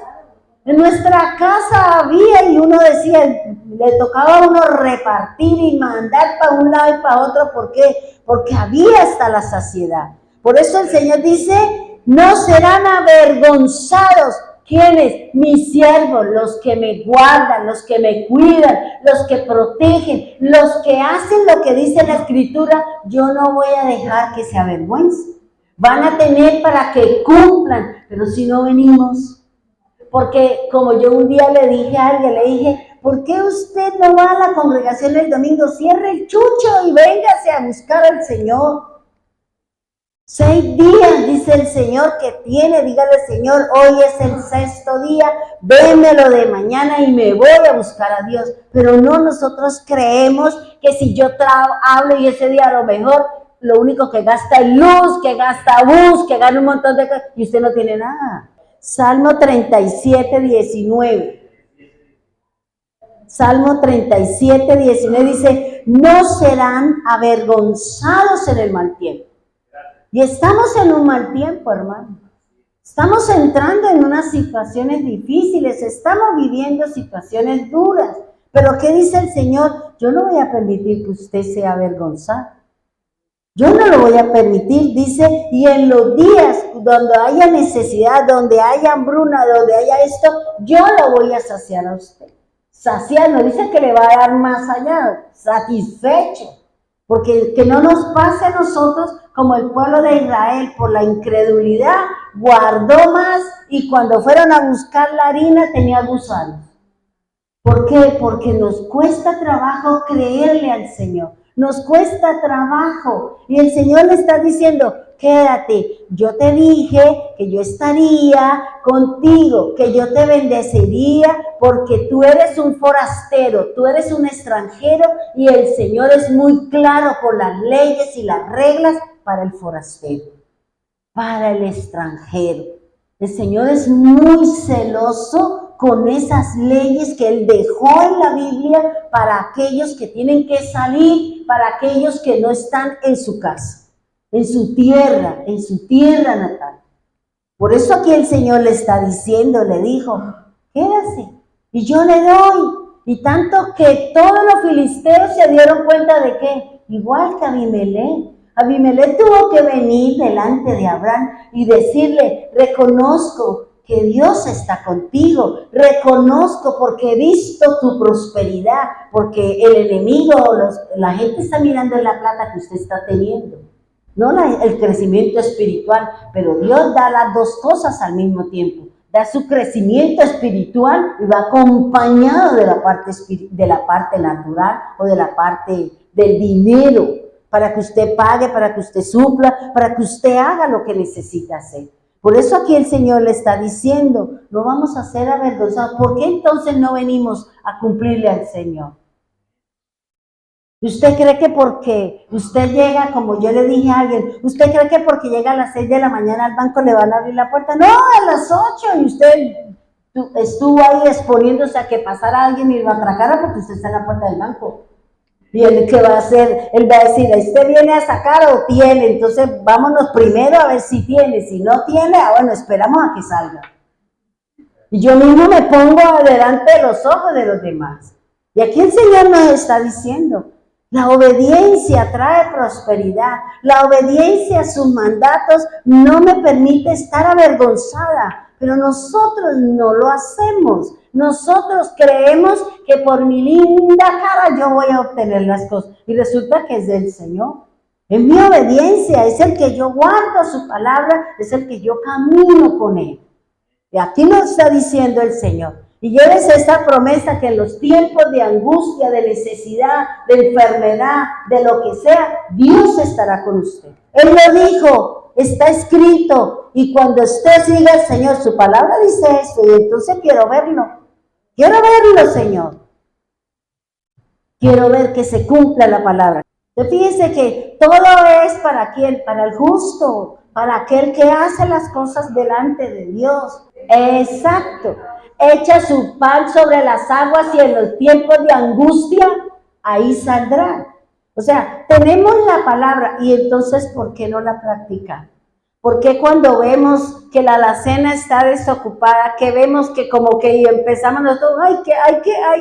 S2: En nuestra casa había, y uno decía, le tocaba a uno repartir y mandar para un lado y para otro. ¿Por qué? Porque había hasta la saciedad. Por eso el Señor dice, no serán avergonzados. ¿Quiénes? Mis siervos, los que me guardan, los que me cuidan, los que protegen, los que hacen lo que dice la Escritura. Yo no voy a dejar que se avergüencen. Van a tener para que cumplan, pero si no venimos. Porque como yo un día le dije a alguien, le dije, ¿por qué usted no va a la congregación el domingo? Cierre el chucho y véngase a buscar al Señor. 6 días, dice el Señor, que tiene. Dígale, Señor, hoy es el 6º día, démelo de mañana y me voy a buscar a Dios. Pero no, nosotros creemos que si yo hablo y ese día a lo mejor, lo único que gasta es luz, que gasta bus, que gana un montón de cosas, y usted no tiene nada. Salmo 37, 19. Salmo 37, 19 dice, no serán avergonzados en el mal tiempo. Y estamos en un mal tiempo, hermano. Estamos entrando en unas situaciones difíciles, estamos viviendo situaciones duras. Pero ¿qué dice el Señor? Yo no voy a permitir que usted sea avergonzado. Yo no lo voy a permitir, dice, y en los días donde haya necesidad, donde haya hambruna, donde haya esto, yo lo voy a saciar a usted. Saciar no dice que le va a dar más allá, satisfecho. Porque que no nos pase a nosotros como el pueblo de Israel, por la incredulidad, guardó más y cuando fueron a buscar la harina tenía gusanos. ¿Por qué? Porque nos cuesta trabajo creerle al Señor. Nos cuesta trabajo. Y el Señor le está diciendo, quédate. Yo te dije que yo estaría contigo, que yo te bendeciría, porque tú eres un forastero, tú eres un extranjero, y el Señor es muy claro con las leyes y las reglas para el forastero, para el extranjero. El Señor es muy celoso con esas leyes que Él dejó en la Biblia para aquellos que tienen que salir, para aquellos que no están en su casa, en su tierra natal. Por eso aquí el Señor le está diciendo, le dijo, quédase, y yo le doy. Y tanto que todos los filisteos se dieron cuenta de que, igual que Abimelech tuvo que venir delante de Abraham y decirle, reconozco que Dios está contigo, reconozco porque he visto tu prosperidad, porque el enemigo, la gente está mirando en la plata que usted está teniendo, no el crecimiento espiritual, pero Dios da las dos cosas al mismo tiempo. Da su crecimiento espiritual y va acompañado de la parte natural o de la parte del dinero, para que usted pague, para que usted supla, para que usted haga lo que necesita hacer. Por eso aquí el Señor le está diciendo, no vamos a ser avergonzados. ¿Por qué entonces no venimos a cumplirle al Señor? ¿Usted cree que porque usted llega, como yo le dije a alguien, usted cree que porque llega a las 6 de la mañana al banco le van a abrir la puerta? No, a las 8, y usted estuvo ahí exponiéndose a que pasara alguien y lo atracara porque usted está en la puerta del banco. Y él, ¿qué va a hacer? Él va a decir, ¿usted viene a sacar o tiene? Entonces vámonos primero a ver si tiene. Si no tiene, bueno, esperamos a que salga. Y yo mismo me pongo delante de los ojos de los demás. Y aquí el Señor nos está diciendo, la obediencia trae prosperidad. La obediencia a sus mandatos no me permite estar avergonzada, pero nosotros no lo hacemos. Nosotros creemos que por mi linda cara yo voy a obtener las cosas. Y resulta que es del Señor. Es mi obediencia, es el que yo guardo su palabra, es el que yo camino con él. Y aquí nos está diciendo el Señor. Y llévese esta promesa que en los tiempos de angustia, de necesidad, de enfermedad, de lo que sea, Dios estará con usted. Él lo dijo, está escrito. Y cuando usted siga al Señor, su palabra dice esto, y entonces quiero verlo. Quiero verlo, Señor. Quiero ver que se cumpla la palabra. Entonces, fíjense que todo es para quién, para el justo, para aquel que hace las cosas delante de Dios. Exacto. Echa su pan sobre las aguas y en los tiempos de angustia, ahí saldrá. O sea, tenemos la palabra y entonces, ¿por qué no la practicamos? ¿Por qué cuando vemos que la alacena está desocupada, que vemos que como que empezamos nosotros,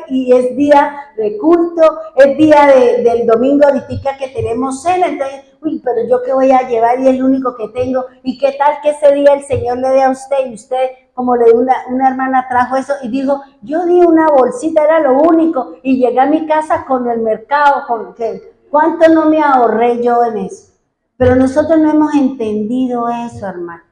S2: y es día de culto, es día del domingo ahorita que tenemos cena, entonces, pero yo qué voy a llevar y es el único que tengo, y qué tal que ese día el Señor le dé a usted y usted, como le dio una hermana trajo eso y dijo, yo di una bolsita, era lo único, y llegué a mi casa con el mercado, ¿cuánto no me ahorré yo en eso? Pero nosotros no hemos entendido eso, hermano.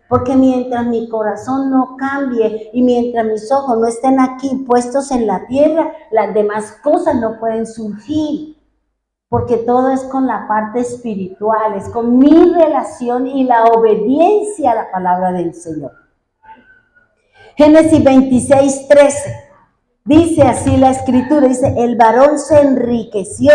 S2: Porque mientras mi corazón no cambie y mientras mis ojos no estén aquí puestos en la tierra, las demás cosas no pueden surgir. Porque todo es con la parte espiritual, es con mi relación y la obediencia a la palabra del Señor. Génesis 26:13. Dice así la escritura, dice, el varón se enriqueció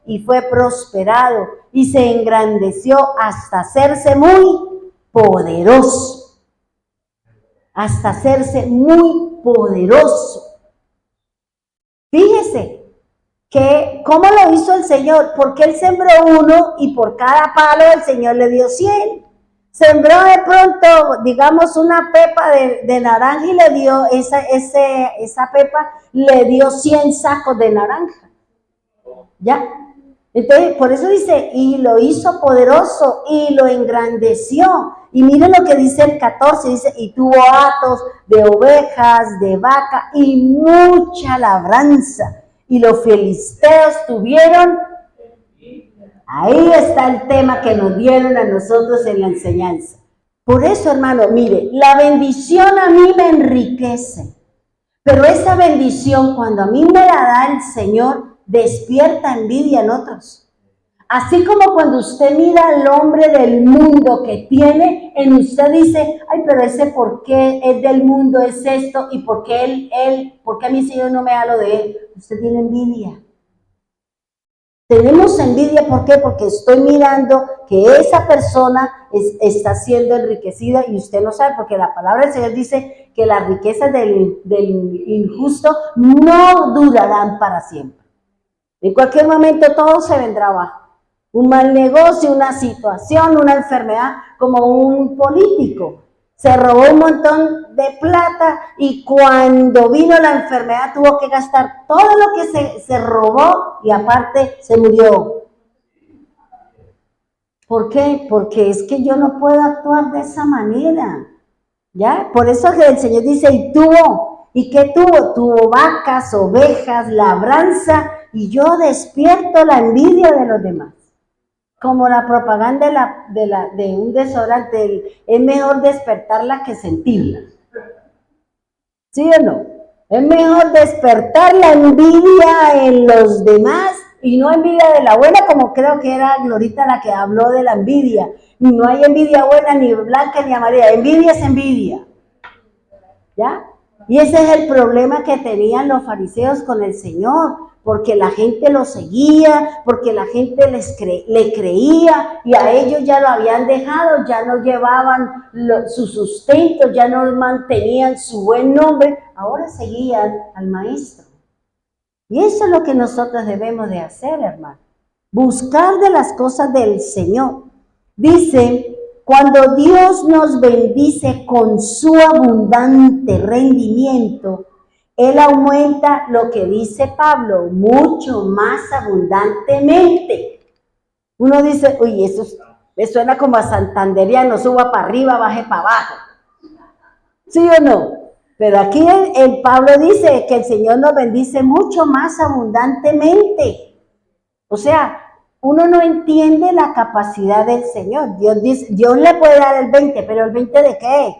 S2: y fue prosperado y se engrandeció hasta hacerse muy poderoso. Hasta hacerse muy poderoso. Fíjese que cómo lo hizo el Señor, porque él sembró uno y por cada palo el Señor le dio 100. Sembró de pronto, digamos, una pepa de naranja y le dio, esa pepa le dio 100 sacos de naranja. ¿Ya? Entonces, por eso dice, y lo hizo poderoso y lo engrandeció. Y miren lo que dice el 14, dice, y tuvo hatos de ovejas, de vaca y mucha labranza. Y los filisteos tuvieron, ahí está el tema que nos dieron a nosotros en la enseñanza. Por eso, hermano, mire, la bendición a mí me enriquece. Pero esa bendición, cuando a mí me la da el Señor, despierta envidia en otros. Así como cuando usted mira al hombre del mundo que tiene, en usted dice, ay, pero ese por qué es del mundo, es esto, y por qué por qué a mi Señor no me da lo de él. Usted tiene envidia. Tenemos envidia, ¿por qué? Porque estoy mirando que esa persona está siendo enriquecida y usted no sabe, porque la palabra del Señor dice que las riquezas del injusto no durarán para siempre. En cualquier momento todo se vendrá abajo. Un mal negocio, una situación, una enfermedad, como un político. Se robó un montón de plata y cuando vino la enfermedad tuvo que gastar todo lo que se robó y aparte se murió. ¿Por qué? Porque es que yo no puedo actuar de esa manera. ¿Ya? Por eso que el Señor dice, y tuvo. ¿Y qué tuvo? Tuvo vacas, ovejas, labranza, y yo despierto la envidia de los demás. Como la propaganda de un desodorante, es mejor despertarla que sentirla. ¿Sí o no? Es mejor despertar la envidia en los demás y no envidia de la buena, como creo que era Glorita la que habló de la envidia. No hay envidia buena, ni blanca, ni amarilla. Envidia es envidia. ¿Ya? Y ese es el problema que tenían los fariseos con el Señor, porque la gente lo seguía, porque la gente le creía y a ellos ya lo habían dejado, ya no llevaban su sustento, ya no mantenían su buen nombre, ahora seguían al maestro. Y eso es lo que nosotros debemos de hacer, hermano. Buscar de las cosas del Señor. Dice, cuando Dios nos bendice con su abundante rendimiento, Él aumenta lo que dice Pablo, mucho más abundantemente. Uno dice, uy, eso me suena como a santanderiano, suba para arriba, baje para abajo. ¿Sí o no? Pero aquí el Pablo dice que el Señor nos bendice mucho más abundantemente. O sea, uno no entiende la capacidad del Señor. Dios dice, Dios le puede dar el 20, pero ¿el 20 de qué?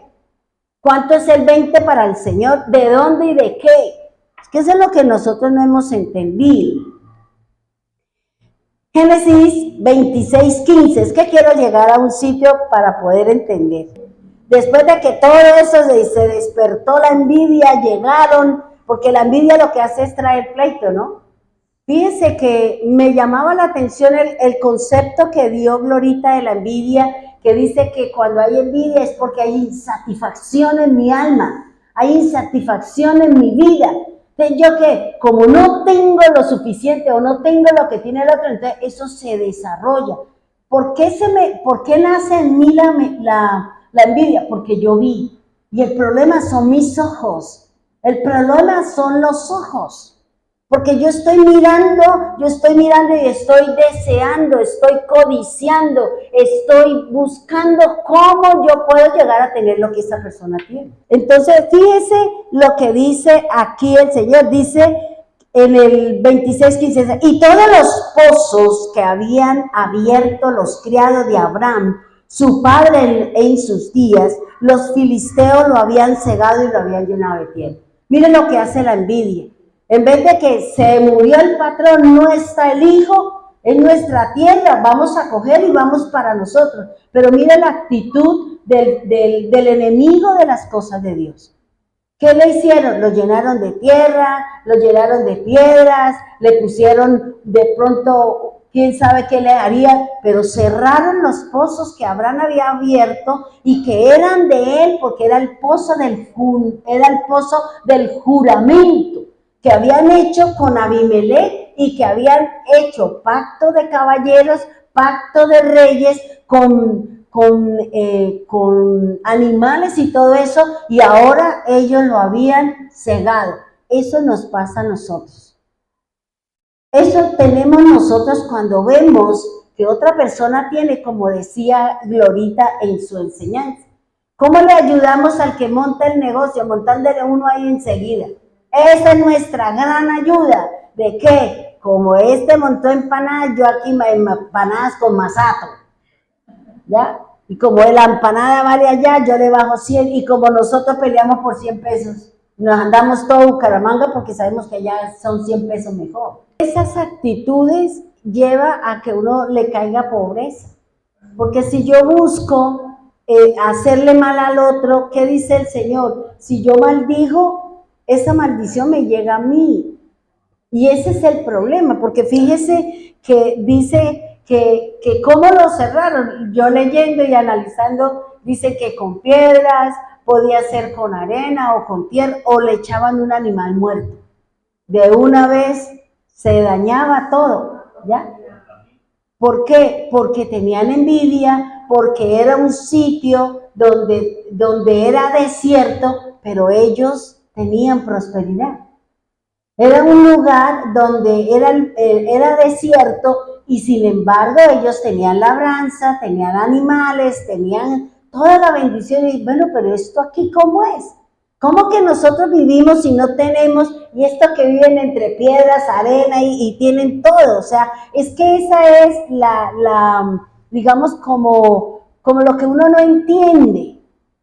S2: ¿Cuánto es el 20 para el Señor? ¿De dónde y de qué? Es que eso es lo que nosotros no hemos entendido. Génesis 26:15, es que quiero llegar a un sitio para poder entender. Después de que todo eso se despertó la envidia, llegaron, porque la envidia lo que hace es traer pleito, ¿no? Fíjense que me llamaba la atención el concepto que dio Glorita de la envidia, que dice que cuando hay envidia es porque hay insatisfacción en mi alma, hay insatisfacción en mi vida. Entonces yo que como no tengo lo suficiente o no tengo lo que tiene el otro, entonces eso se desarrolla. ¿Por qué nace en mí la envidia? Porque yo vi. Y el problema son mis ojos. El problema son los ojos. Porque yo estoy mirando y estoy deseando, estoy codiciando, estoy buscando cómo yo puedo llegar a tener lo que esa persona tiene. Entonces, fíjese lo que dice aquí el Señor, dice en el 26:15, y todos los pozos que habían abierto los criados de Abraham, su padre en sus días, los filisteos lo habían cegado y lo habían llenado de tierra. Miren lo que hace la envidia. En vez de que se murió el patrón, no está el hijo en nuestra tierra, vamos a coger y vamos para nosotros. Pero mire la actitud del enemigo de las cosas de Dios. ¿Qué le hicieron? Lo llenaron de tierra, lo llenaron de piedras, le pusieron de pronto, quién sabe qué le haría, pero cerraron los pozos que Abraham había abierto y que eran de él, porque era el pozo del juramento que habían hecho con Abimelech y que habían hecho pacto de caballeros, pacto de reyes con animales y todo eso, y ahora ellos lo habían cegado. Eso nos pasa a nosotros. Eso tenemos nosotros cuando vemos que otra persona tiene, como decía Glorita en su enseñanza. ¿Cómo le ayudamos al que monta el negocio? Montándole uno ahí enseguida. Esa es nuestra gran ayuda. ¿De qué? Como este montó empanadas, yo aquí empanadas con masato. ¿Ya? Y como la empanada vale allá, yo le bajo 100, y como nosotros peleamos por 100 pesos, nos andamos todo Bucaramanga porque sabemos que allá son 100 pesos mejor. Esas actitudes llevan a que uno le caiga pobreza. Porque si yo busco hacerle mal al otro, ¿qué dice el Señor? Si yo maldigo, esa maldición me llega a mí. Y ese es el problema, porque fíjese que dice que cómo lo cerraron. Yo leyendo y analizando, dice que con piedras, podía ser con arena o con tierra, o le echaban un animal muerto. De una vez se dañaba todo, ¿ya? ¿Por qué? Porque tenían envidia, porque era un sitio donde era desierto, pero ellos tenían prosperidad. Era un lugar donde era desierto y sin embargo ellos tenían labranza, tenían animales, tenían toda la bendición. Y bueno, pero esto aquí ¿cómo es? ¿Cómo que nosotros vivimos y no tenemos? Y esto que viven entre piedras, arena y tienen todo. O sea, es que esa es digamos, como lo que uno no entiende.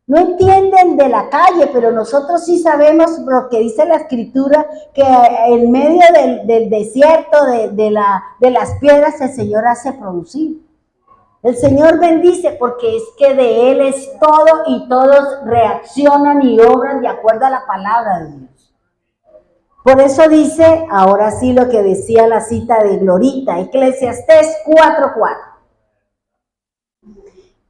S2: No entienden de la calle, pero nosotros sí sabemos lo que dice la Escritura, que en medio del desierto, de las piedras, el Señor hace producir. El Señor bendice porque es que de Él es todo y todos reaccionan y obran de acuerdo a la palabra de Dios. Por eso dice, ahora sí lo que decía la cita de Glorita, Eclesiastés 4:4.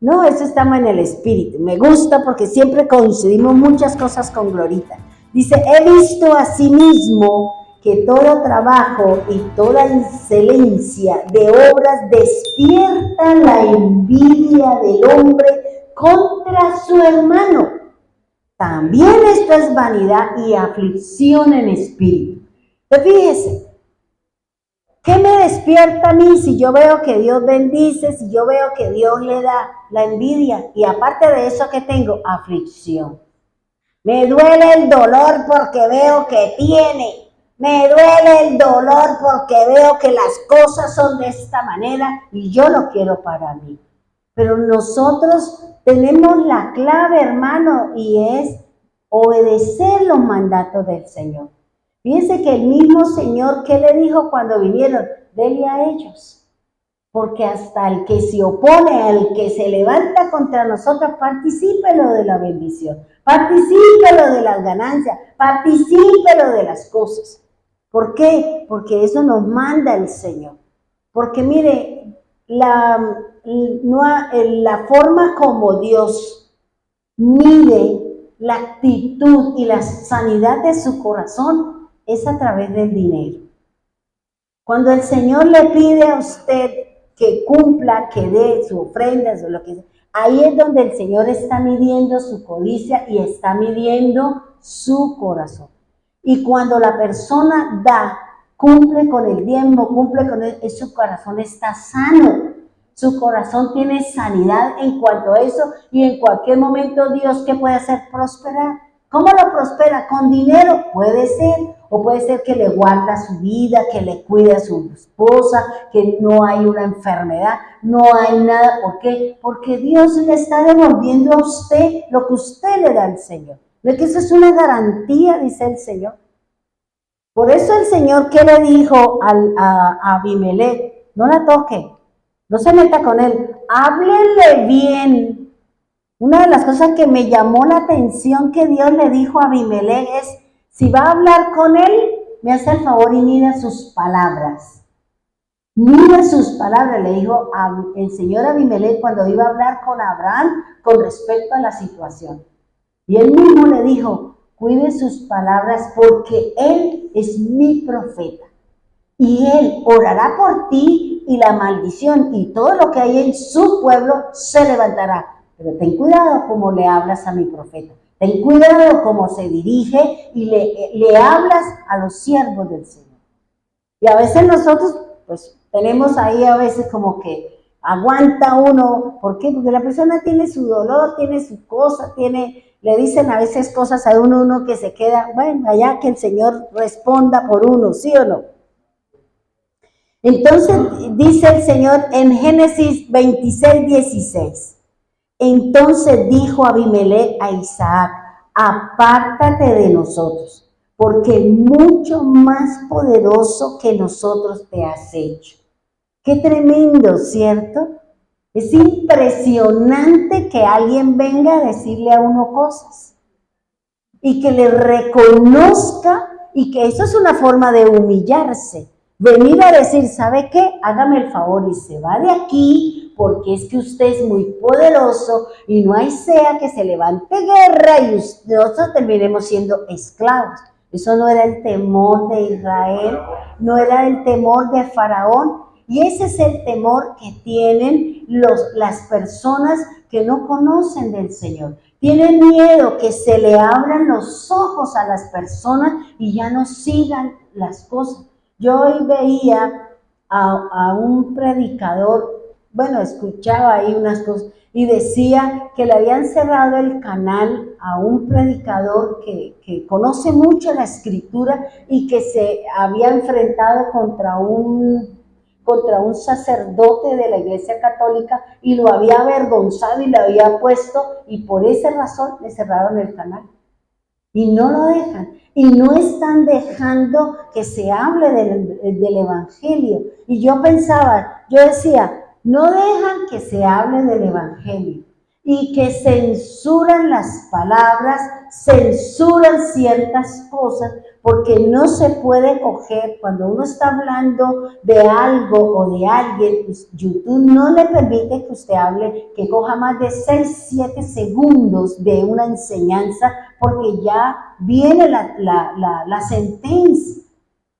S2: No, eso estamos en el espíritu. Me gusta porque siempre coincidimos muchas cosas con Glorita. Dice, he visto asimismo que todo trabajo y toda excelencia de obras despierta la envidia del hombre contra su hermano. También esto es vanidad y aflicción en espíritu. Entonces, fíjese, ¿qué me despierta a mí si yo veo que Dios bendice, si yo veo que Dios le da la envidia? Y aparte de eso, ¿qué tengo? Aflicción. Me duele el dolor porque veo que tiene. Me duele el dolor porque veo que las cosas son de esta manera y yo lo quiero para mí. Pero nosotros tenemos la clave, hermano, y es obedecer los mandatos del Señor. Fíjense que el mismo Señor, ¿qué le dijo cuando vinieron? Dele a ellos. Porque hasta el que se opone, al que se levanta contra nosotros, particípelo de la bendición, particípelo de las ganancias, particípelo de las cosas. ¿Por qué? Porque eso nos manda el Señor. Porque mire, la forma como Dios mide la actitud y la sanidad de su corazón es a través del dinero. Cuando el Señor le pide a usted que cumpla, que dé su ofrenda, o lo que sea, ahí es donde el Señor está midiendo su codicia y está midiendo su corazón. Y cuando la persona da, cumple con el diezmo, cumple con su corazón está sano. Su corazón tiene sanidad en cuanto a eso y en cualquier momento Dios, ¿qué puede hacer? Prosperar. ¿Cómo lo prospera? ¿Con dinero? Puede ser. O puede ser que le guarda su vida, que le cuida a su esposa, que no hay una enfermedad, no hay nada. ¿Por qué? Porque Dios le está devolviendo a usted lo que usted le da al Señor. ¿Ve que eso es una garantía, dice el Señor? Por eso el Señor, ¿qué le dijo a Abimelech? No la toque, no se meta con él, háblele bien. Una de las cosas que me llamó la atención que Dios le dijo a Abimelech es, si va a hablar con él, me hace el favor y mira sus palabras. Mira sus palabras, le dijo el Señor Abimelech cuando iba a hablar con Abraham con respecto a la situación. Y él mismo le dijo, cuide sus palabras porque él es mi profeta. Y él orará por ti y la maldición y todo lo que hay en su pueblo se levantará. Pero ten cuidado como le hablas a mi profeta. Ten cuidado cómo se dirige y le hablas a los siervos del Señor. Y a veces nosotros, pues, tenemos ahí a veces como que aguanta uno. ¿Por qué? Porque la persona tiene su dolor, tiene su cosa, le dicen a veces cosas a uno que se queda, bueno, allá que el Señor responda por uno, ¿sí o no? Entonces, dice el Señor en Génesis 26:16. Entonces dijo Abimelech a Isaac, apártate de nosotros, porque mucho más poderoso que nosotros te has hecho. Qué tremendo, ¿cierto? Es impresionante que alguien venga a decirle a uno cosas y que le reconozca y que eso es una forma de humillarse. Venir a decir, ¿sabe qué? Hágame el favor y se va de aquí porque es que usted es muy poderoso y no hay sea que se levante guerra y nosotros terminemos siendo esclavos. Eso no era el temor de Israel, no era el temor de Faraón y ese es el temor que tienen las personas que no conocen del Señor. Tienen miedo que se le abran los ojos a las personas y ya no sigan las cosas. Yo hoy veía a un predicador, bueno, escuchaba ahí unas cosas y decía que le habían cerrado el canal a un predicador que conoce mucho la escritura y que se había enfrentado contra un sacerdote de la Iglesia Católica y lo había avergonzado y le había puesto y por esa razón le cerraron el canal. Y no lo dejan. Y no están dejando que se hable del Evangelio. Y yo decía, no dejan que se hable del Evangelio. Y que censuran las palabras censuran ciertas cosas porque no se puede coger, cuando uno está hablando de algo o de alguien, pues YouTube no le permite que usted hable, que coja más de 6, 7 segundos de una enseñanza, porque ya viene la sentencia,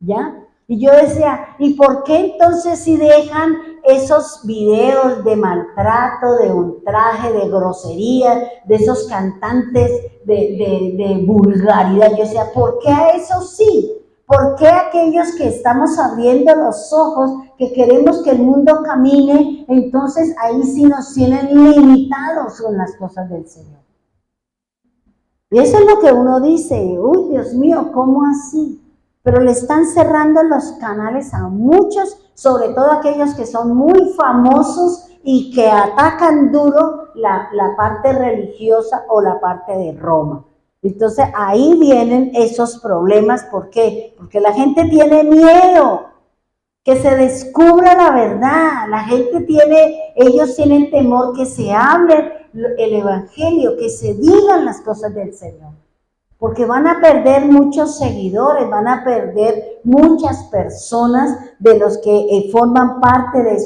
S2: ¿ya? Y yo decía, ¿y por qué entonces si dejan esos videos de maltrato, de ultraje, de grosería, de esos cantantes de vulgaridad? Yo decía, ¿por qué a eso sí? ¿Por qué aquellos que estamos abriendo los ojos, que queremos que el mundo camine, entonces ahí sí nos tienen limitados con las cosas del Señor? Y eso es lo que uno dice, uy, Dios mío, ¿cómo así? Pero le están cerrando los canales a muchos, sobre todo aquellos que son muy famosos y que atacan duro la parte religiosa o la parte de Roma. Entonces ahí vienen esos problemas. ¿Por qué? Porque la gente tiene miedo que se descubra la verdad. La gente ellos tienen temor que se hable el evangelio, que se digan las cosas del Señor. Porque van a perder muchos seguidores, van a perder muchas personas de los que forman parte de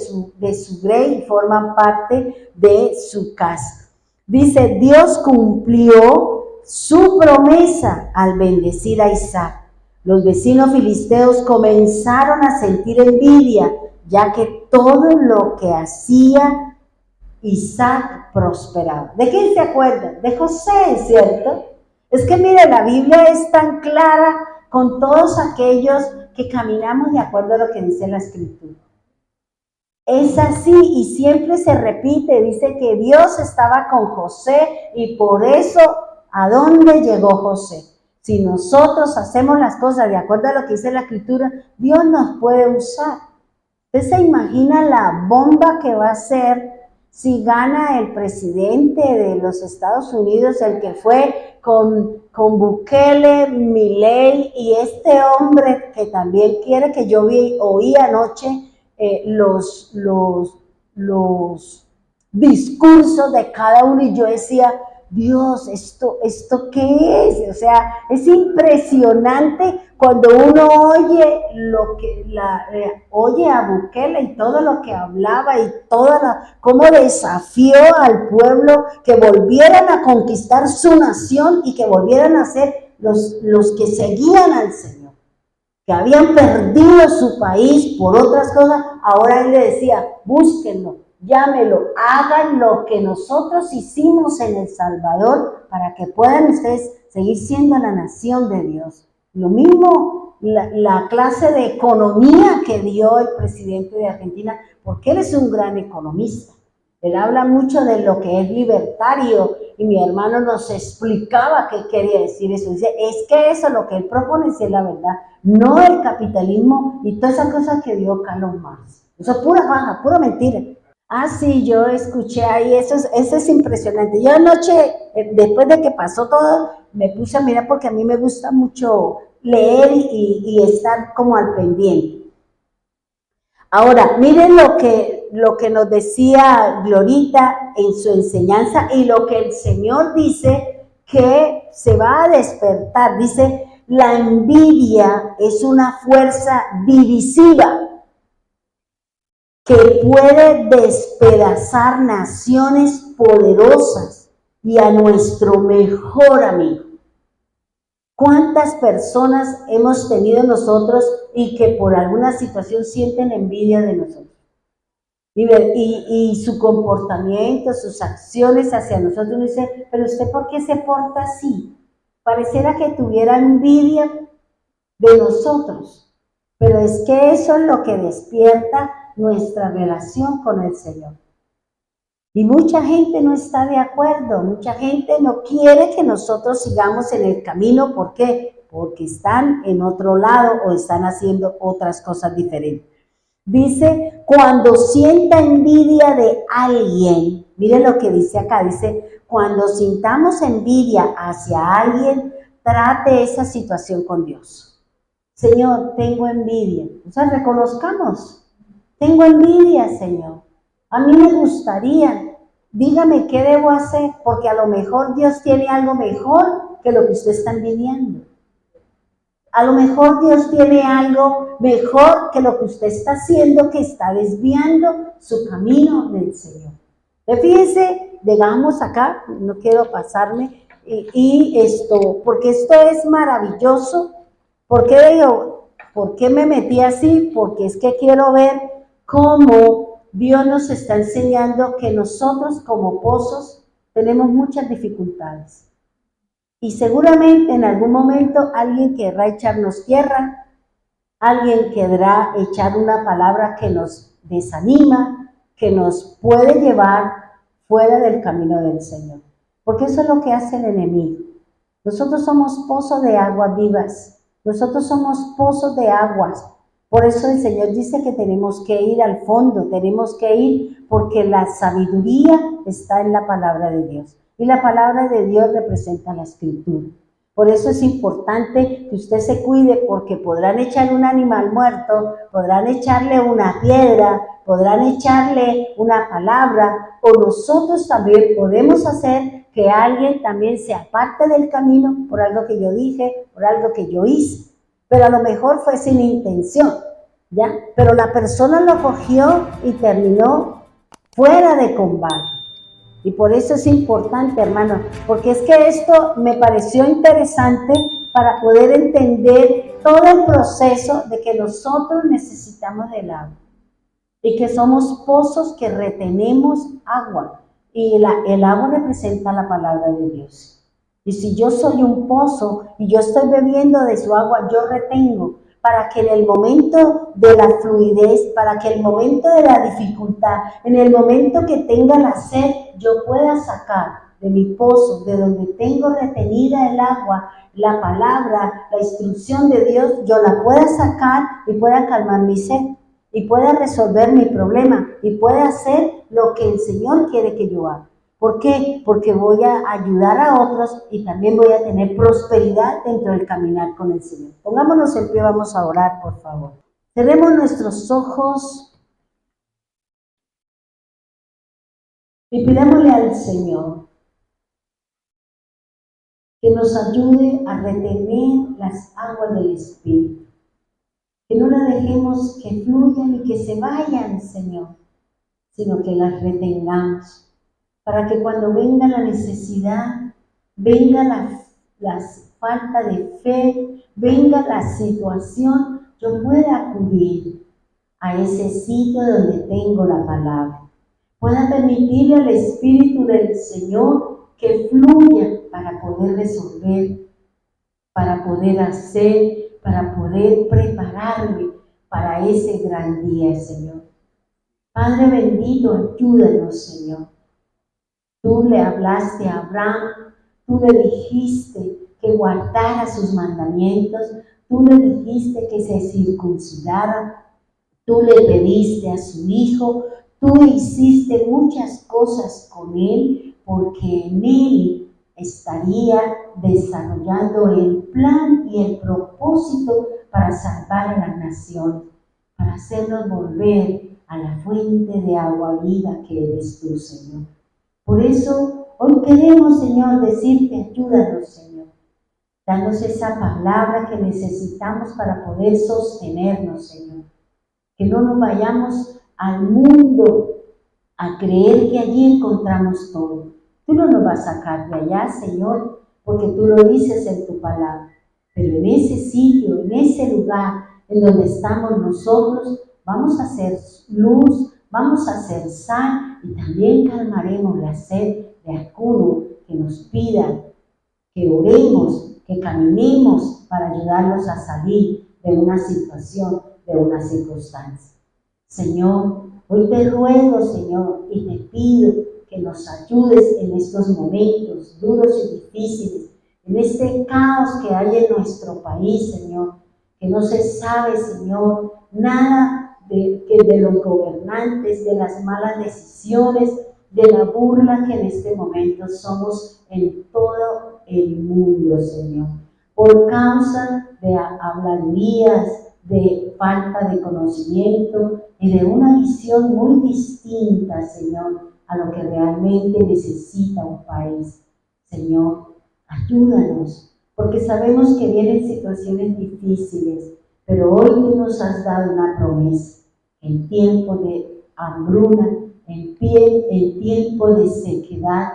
S2: su grey, forman parte de su casa. Dice, Dios cumplió su promesa al bendecir a Isaac. Los vecinos filisteos comenzaron a sentir envidia, ya que todo lo que hacía Isaac prosperaba. ¿De quién se acuerdan? De José, ¿cierto? Es que mire, la Biblia es tan clara con todos aquellos que caminamos de acuerdo a lo que dice la Escritura. Es así y siempre se repite, dice que Dios estaba con José y por eso, ¿a dónde llegó José? Si nosotros hacemos las cosas de acuerdo a lo que dice la Escritura, Dios nos puede usar. ¿Usted se imagina la bomba que va a ser si gana el presidente de los Estados Unidos, el que fue con Bukele, Milei y este hombre que también quiere, que yo oí anoche los discursos de cada uno y yo decía, Dios, ¿esto qué es? O sea, es impresionante cuando uno oye oye a Bukele y todo lo que hablaba y cómo desafió al pueblo que volvieran a conquistar su nación y que volvieran a ser los que seguían al Señor, que habían perdido su país por otras cosas. Ahora él le decía, búsquenlo, llámelo, hagan lo que nosotros hicimos en El Salvador para que puedan ustedes seguir siendo la nación de Dios. Lo mismo la clase de economía que dio el presidente de Argentina, porque él es un gran economista. Él habla mucho de lo que es libertario y mi hermano nos explicaba qué quería decir eso. Dice, es que eso lo que él propone es la verdad, no el capitalismo y todas esas cosas que dio Karl Marx. Eso es pura baja, pura mentira. Ah, sí, yo escuché ahí, eso es impresionante. Yo anoche, después de que pasó todo, me puse a mirar porque a mí me gusta mucho leer y estar como al pendiente. Ahora, miren lo que nos decía Glorita en su enseñanza y lo que el Señor dice que se va a despertar. Dice, la envidia es una fuerza divisiva que puede despedazar naciones poderosas y a nuestro mejor amigo. ¿Cuántas personas hemos tenido nosotros y que por alguna situación sienten envidia de nosotros? Y su comportamiento, sus acciones hacia nosotros, uno dice, pero ¿usted por qué se porta así? Pareciera que tuviera envidia de nosotros, pero es que eso es lo que despierta nuestra relación con el Señor. Y mucha gente no está de acuerdo, mucha gente no quiere que nosotros sigamos en el camino. ¿Por qué? Porque están en otro lado o están haciendo otras cosas diferentes. Dice, cuando sienta envidia de alguien, miren lo que dice acá, dice, cuando sintamos envidia hacia alguien, trate esa situación con Dios. Señor, tengo envidia. O sea, reconozcamos, tengo envidia, Señor. A mí me gustaría, dígame qué debo hacer, porque a lo mejor Dios tiene algo mejor que lo que usted está envidiando. A lo mejor Dios tiene algo mejor que lo que usted está haciendo, que está desviando su camino del Señor. Fíjense, digamos acá, no quiero pasarme, porque esto es maravilloso. ¿Por qué digo? ¿Por qué me metí así? Porque es que quiero ver cómo Dios nos está enseñando que nosotros como pozos tenemos muchas dificultades. Y seguramente en algún momento alguien querrá echarnos tierra, alguien querrá echar una palabra que nos desanima, que nos puede llevar fuera del camino del Señor. Porque eso es lo que hace el enemigo. Nosotros somos pozos de aguas vivas. Nosotros somos pozos de aguas. Por eso el Señor dice que tenemos que ir al fondo, tenemos que ir porque la sabiduría está en la palabra de Dios. Y la palabra de Dios representa la Escritura. Por eso es importante que usted se cuide, porque podrán echar un animal muerto, podrán echarle una piedra, podrán echarle una palabra, o nosotros también podemos hacer que alguien también se aparte del camino por algo que yo dije, por algo que yo hice, pero a lo mejor fue sin intención, ¿ya? Pero la persona lo cogió y terminó fuera de combate. Y por eso es importante, hermano, porque es que esto me pareció interesante para poder entender todo el proceso de que nosotros necesitamos del agua y que somos pozos que retenemos agua, y el agua representa la palabra de Dios. Y si yo soy un pozo y yo estoy bebiendo de su agua, yo retengo para que en el momento de la fluidez, para que en el momento de la dificultad, en el momento que tenga la sed, yo pueda sacar de mi pozo, de donde tengo retenida el agua, la palabra, la instrucción de Dios, yo la pueda sacar y pueda calmar mi sed, y pueda resolver mi problema, y pueda hacer lo que el Señor quiere que yo haga. ¿Por qué? Porque voy a ayudar a otros y también voy a tener prosperidad dentro del caminar con el Señor. Pongámonos en pie, vamos a orar, por favor. Cerremos nuestros ojos y pidámosle al Señor que nos ayude a retener las aguas del Espíritu. Que no las dejemos que fluyan y que se vayan, Señor, sino que las retengamos, para que cuando venga la necesidad, venga la falta de fe, venga la situación, yo pueda acudir a ese sitio donde tengo la palabra. Pueda permitirle al Espíritu del Señor que fluya para poder resolver, para poder hacer, para poder prepararme para ese gran día, Señor. Padre bendito, ayúdanos, Señor. Tú le hablaste a Abraham, tú le dijiste que guardara sus mandamientos, tú le dijiste que se circuncidara, tú le pediste a su hijo, tú hiciste muchas cosas con él, porque en él estaría desarrollando el plan y el propósito para salvar a las naciones, para hacernos volver a la fuente de agua viva que eres tú, Señor. Por eso, hoy queremos, Señor, decirte, ayúdanos, Señor. Danos esa palabra que necesitamos para poder sostenernos, Señor. Que no nos vayamos al mundo a creer que allí encontramos todo. Tú no nos vas a sacar de allá, Señor, porque tú lo dices en tu palabra. Pero en ese sitio, en ese lugar en donde estamos nosotros, vamos a hacer luz, vamos a hacer sal y también calmaremos la sed de alguno que nos pida que oremos, que caminemos para ayudarlos a salir de una situación, de una circunstancia. Señor, hoy te ruego, Señor, y te pido que nos ayudes en estos momentos duros y difíciles, en este caos que hay en nuestro país, Señor, que no se sabe, Señor, nada de los gobernantes, de las malas decisiones, de la burla que en este momento somos en todo el mundo, Señor, por causa de habladurías, de falta de conocimiento y de una visión muy distinta, Señor, a lo que realmente necesita un país. Señor, Ayúdanos, porque sabemos que vienen situaciones difíciles, pero hoy tú nos has dado una promesa. En tiempo de hambruna, en tiempo de sequedad,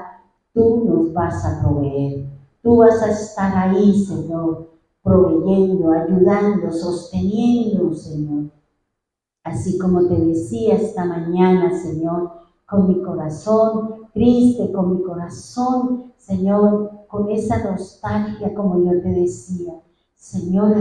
S2: tú nos vas a proveer. Tú vas a estar ahí, Señor, proveyendo, ayudando, sosteniendo, Señor. Así como te decía esta mañana, Señor, con mi corazón triste, con mi corazón, Señor, con esa nostalgia, como yo te decía. Señor,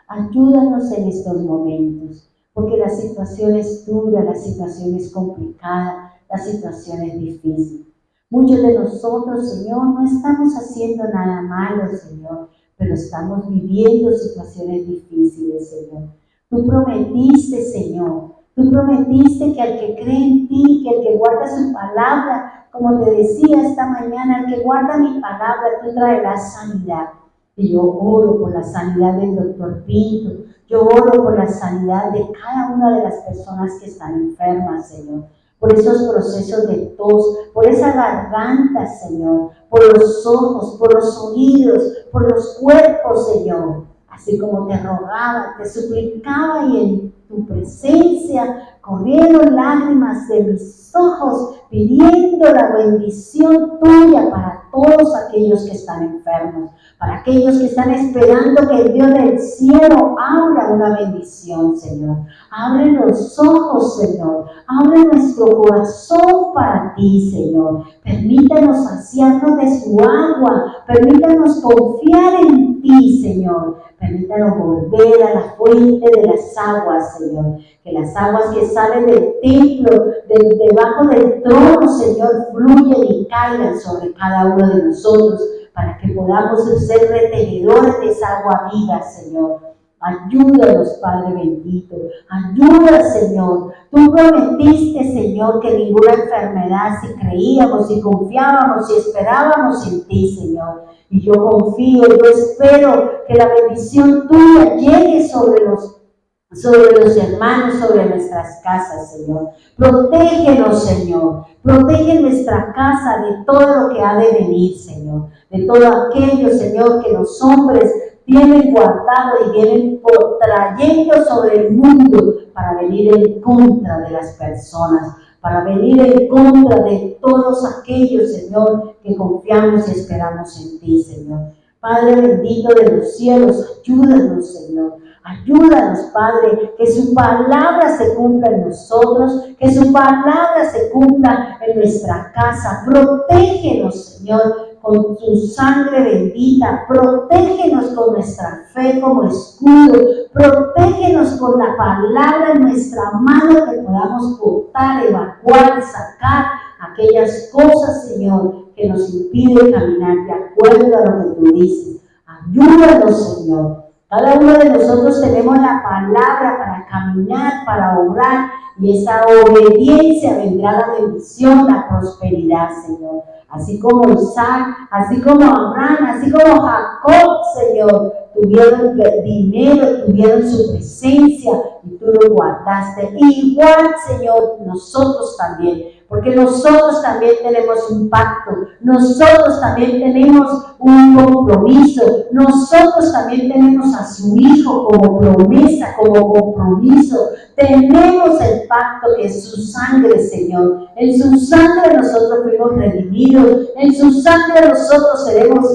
S2: ayúdanos en estos momentos, porque la situación es dura, la situación es complicada, la situación es difícil. Muchos de nosotros, Señor, no estamos haciendo nada malo, Señor, pero estamos viviendo situaciones difíciles, Señor. Tú prometiste, Señor, tú prometiste que al que cree en ti, que el que guarda su palabra, como te decía esta mañana, al que guarda mi palabra, tú traerás sanidad. Y yo oro por la sanidad del doctor Pinto, yo oro por la sanidad de cada una de las personas que están enfermas, Señor, por esos procesos de tos, por esa garganta, Señor, por los ojos, por los oídos, por los cuerpos, Señor. Así como te rogaba, te suplicaba y en tu presencia corrieron lágrimas de mis ojos pidiendo la bendición tuya para todos aquellos que están enfermos, para aquellos que están esperando que el Dios del cielo abra una bendición, Señor. Abre los ojos, Señor. Abre nuestro corazón para ti, Señor. Permítanos saciarnos de su agua. Permítanos confiar en ti, Señor. Permítanos volver a la fuente de las aguas, Señor. Que las aguas que salen del templo, debajo del trono, Señor, fluyan y caigan sobre cada uno de nosotros para que podamos ser retenedores de esa agua viva, Señor. Ayúdanos, Padre bendito. Ayuda, Señor. Tú prometiste, Señor, que ninguna enfermedad, si creíamos, si confiábamos, si esperábamos en ti, Señor. Y yo confío, yo espero que la bendición tuya llegue sobre los hermanos, sobre nuestras casas, Señor. Protégenos, Señor. Protege nuestra casa de todo lo que ha de venir, Señor. De todo aquello, Señor, que los hombres tienen guardado y vienen trayendo sobre el mundo para venir en contra de las personas, para venir en contra de todos aquellos, Señor, que confiamos y esperamos en ti, Señor. Padre bendito de los cielos, ayúdanos, Señor. Ayúdanos, Padre, que su palabra se cumpla en nosotros, que su palabra se cumpla en nuestra casa. Protégenos, Señor, con tu sangre bendita. Protégenos con nuestra fe como escudo. Protégenos con la palabra en nuestra mano que podamos cortar, evacuar, sacar aquellas cosas, Señor, que nos impiden caminar de acuerdo a lo que tú dices. Ayúdanos, Señor. Cada uno de nosotros tenemos la palabra para caminar, para obrar, y esa obediencia vendrá la bendición, la prosperidad, Señor. Así como Isaac, así como Abraham, así como Jacob, Señor, tuvieron dinero, tuvieron su presencia y tú lo guardaste. Igual, Señor, nosotros también, porque nosotros también tenemos un pacto, nosotros también tenemos un compromiso, nosotros también tenemos a su Hijo como promesa, como compromiso. Tenemos el pacto que es su sangre, Señor. En su sangre nosotros fuimos redimidos, en su sangre nosotros seremos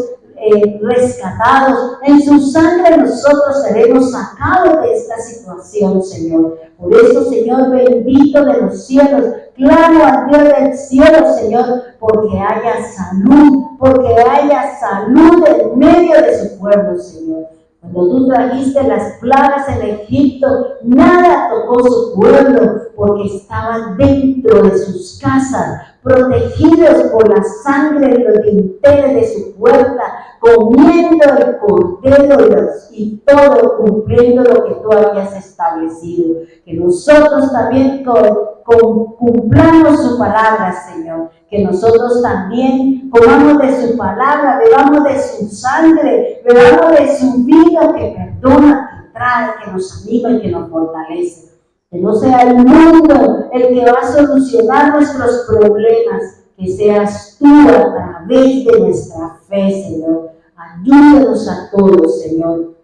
S2: rescatados, en su sangre nosotros seremos sacados de esta situación, Señor. Por eso, Señor, bendito de los cielos, clamo al Dios del cielo, Señor, porque haya salud en medio de su pueblo, Señor. Cuando tú trajiste las plagas en Egipto, nada tocó su pueblo, porque estaban dentro de sus casas, protegidos por la sangre de los dinteles de su puerta, comiendo el cordero y todo cumpliendo lo que tú habías establecido. Que nosotros también cumplamos su palabra, Señor. Que nosotros también comamos de su palabra, bebamos de su sangre, bebamos de su vida que perdona, que trae, que nos anima y que nos fortalece. Que no sea el mundo el que va a solucionar nuestros problemas, que seas tú a través de nuestra fe, Señor. Ayúdanos a todos, Señor.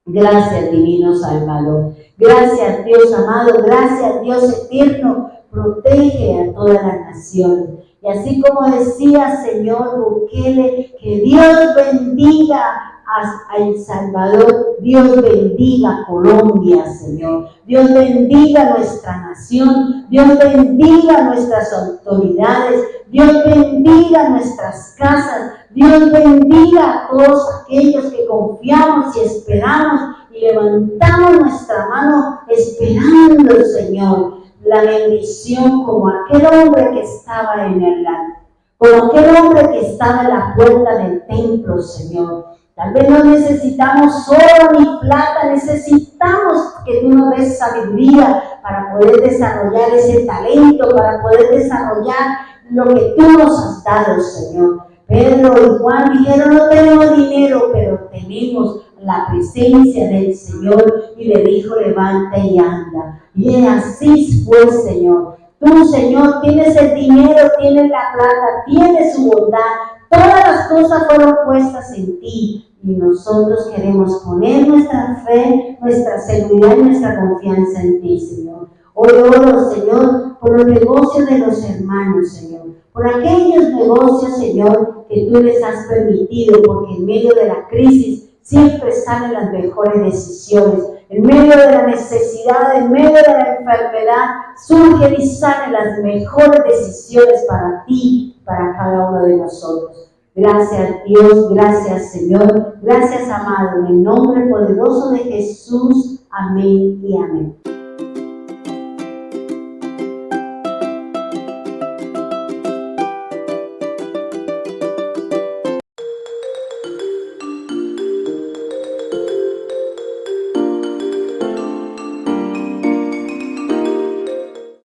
S2: Gracias, divino Salvador. Gracias, Dios amado. Gracias, Dios eterno. Protege a todas las naciones. Y así como decía, Señor Bukele, que Dios bendiga a El Salvador, Dios bendiga a Colombia, Señor. Dios bendiga a nuestra nación, Dios bendiga a nuestras autoridades, Dios bendiga a nuestras casas, Dios bendiga a todos aquellos que confiamos y esperamos y levantamos nuestra mano esperando, Señor, la bendición como aquel hombre que estaba como aquel hombre que estaba en la puerta del templo, Señor. Tal vez no necesitamos oro ni plata, necesitamos que tú nos des sabiduría para poder desarrollar ese talento, para poder desarrollar lo que tú nos has dado, Señor. Pedro y Juan dijeron, no tenemos dinero, pero tenemos la presencia del Señor, y le dijo, levanta y anda. Y así fue, Señor. Tú, Señor, tienes el dinero, tienes la plata, tienes su bondad. Todas las cosas fueron puestas en ti. Y nosotros queremos poner nuestra fe, nuestra seguridad y nuestra confianza en ti, Señor. Hoy oro, Señor, por los negocios de los hermanos, Señor. Por aquellos negocios, Señor, que tú les has permitido, porque en medio de la crisis siempre salen las mejores decisiones. En medio de la necesidad, en medio de la enfermedad, surgen y salen las mejores decisiones para ti, para cada uno de nosotros. Gracias, Dios, gracias, Señor, gracias, amado, en el nombre poderoso de Jesús. Amén y amén.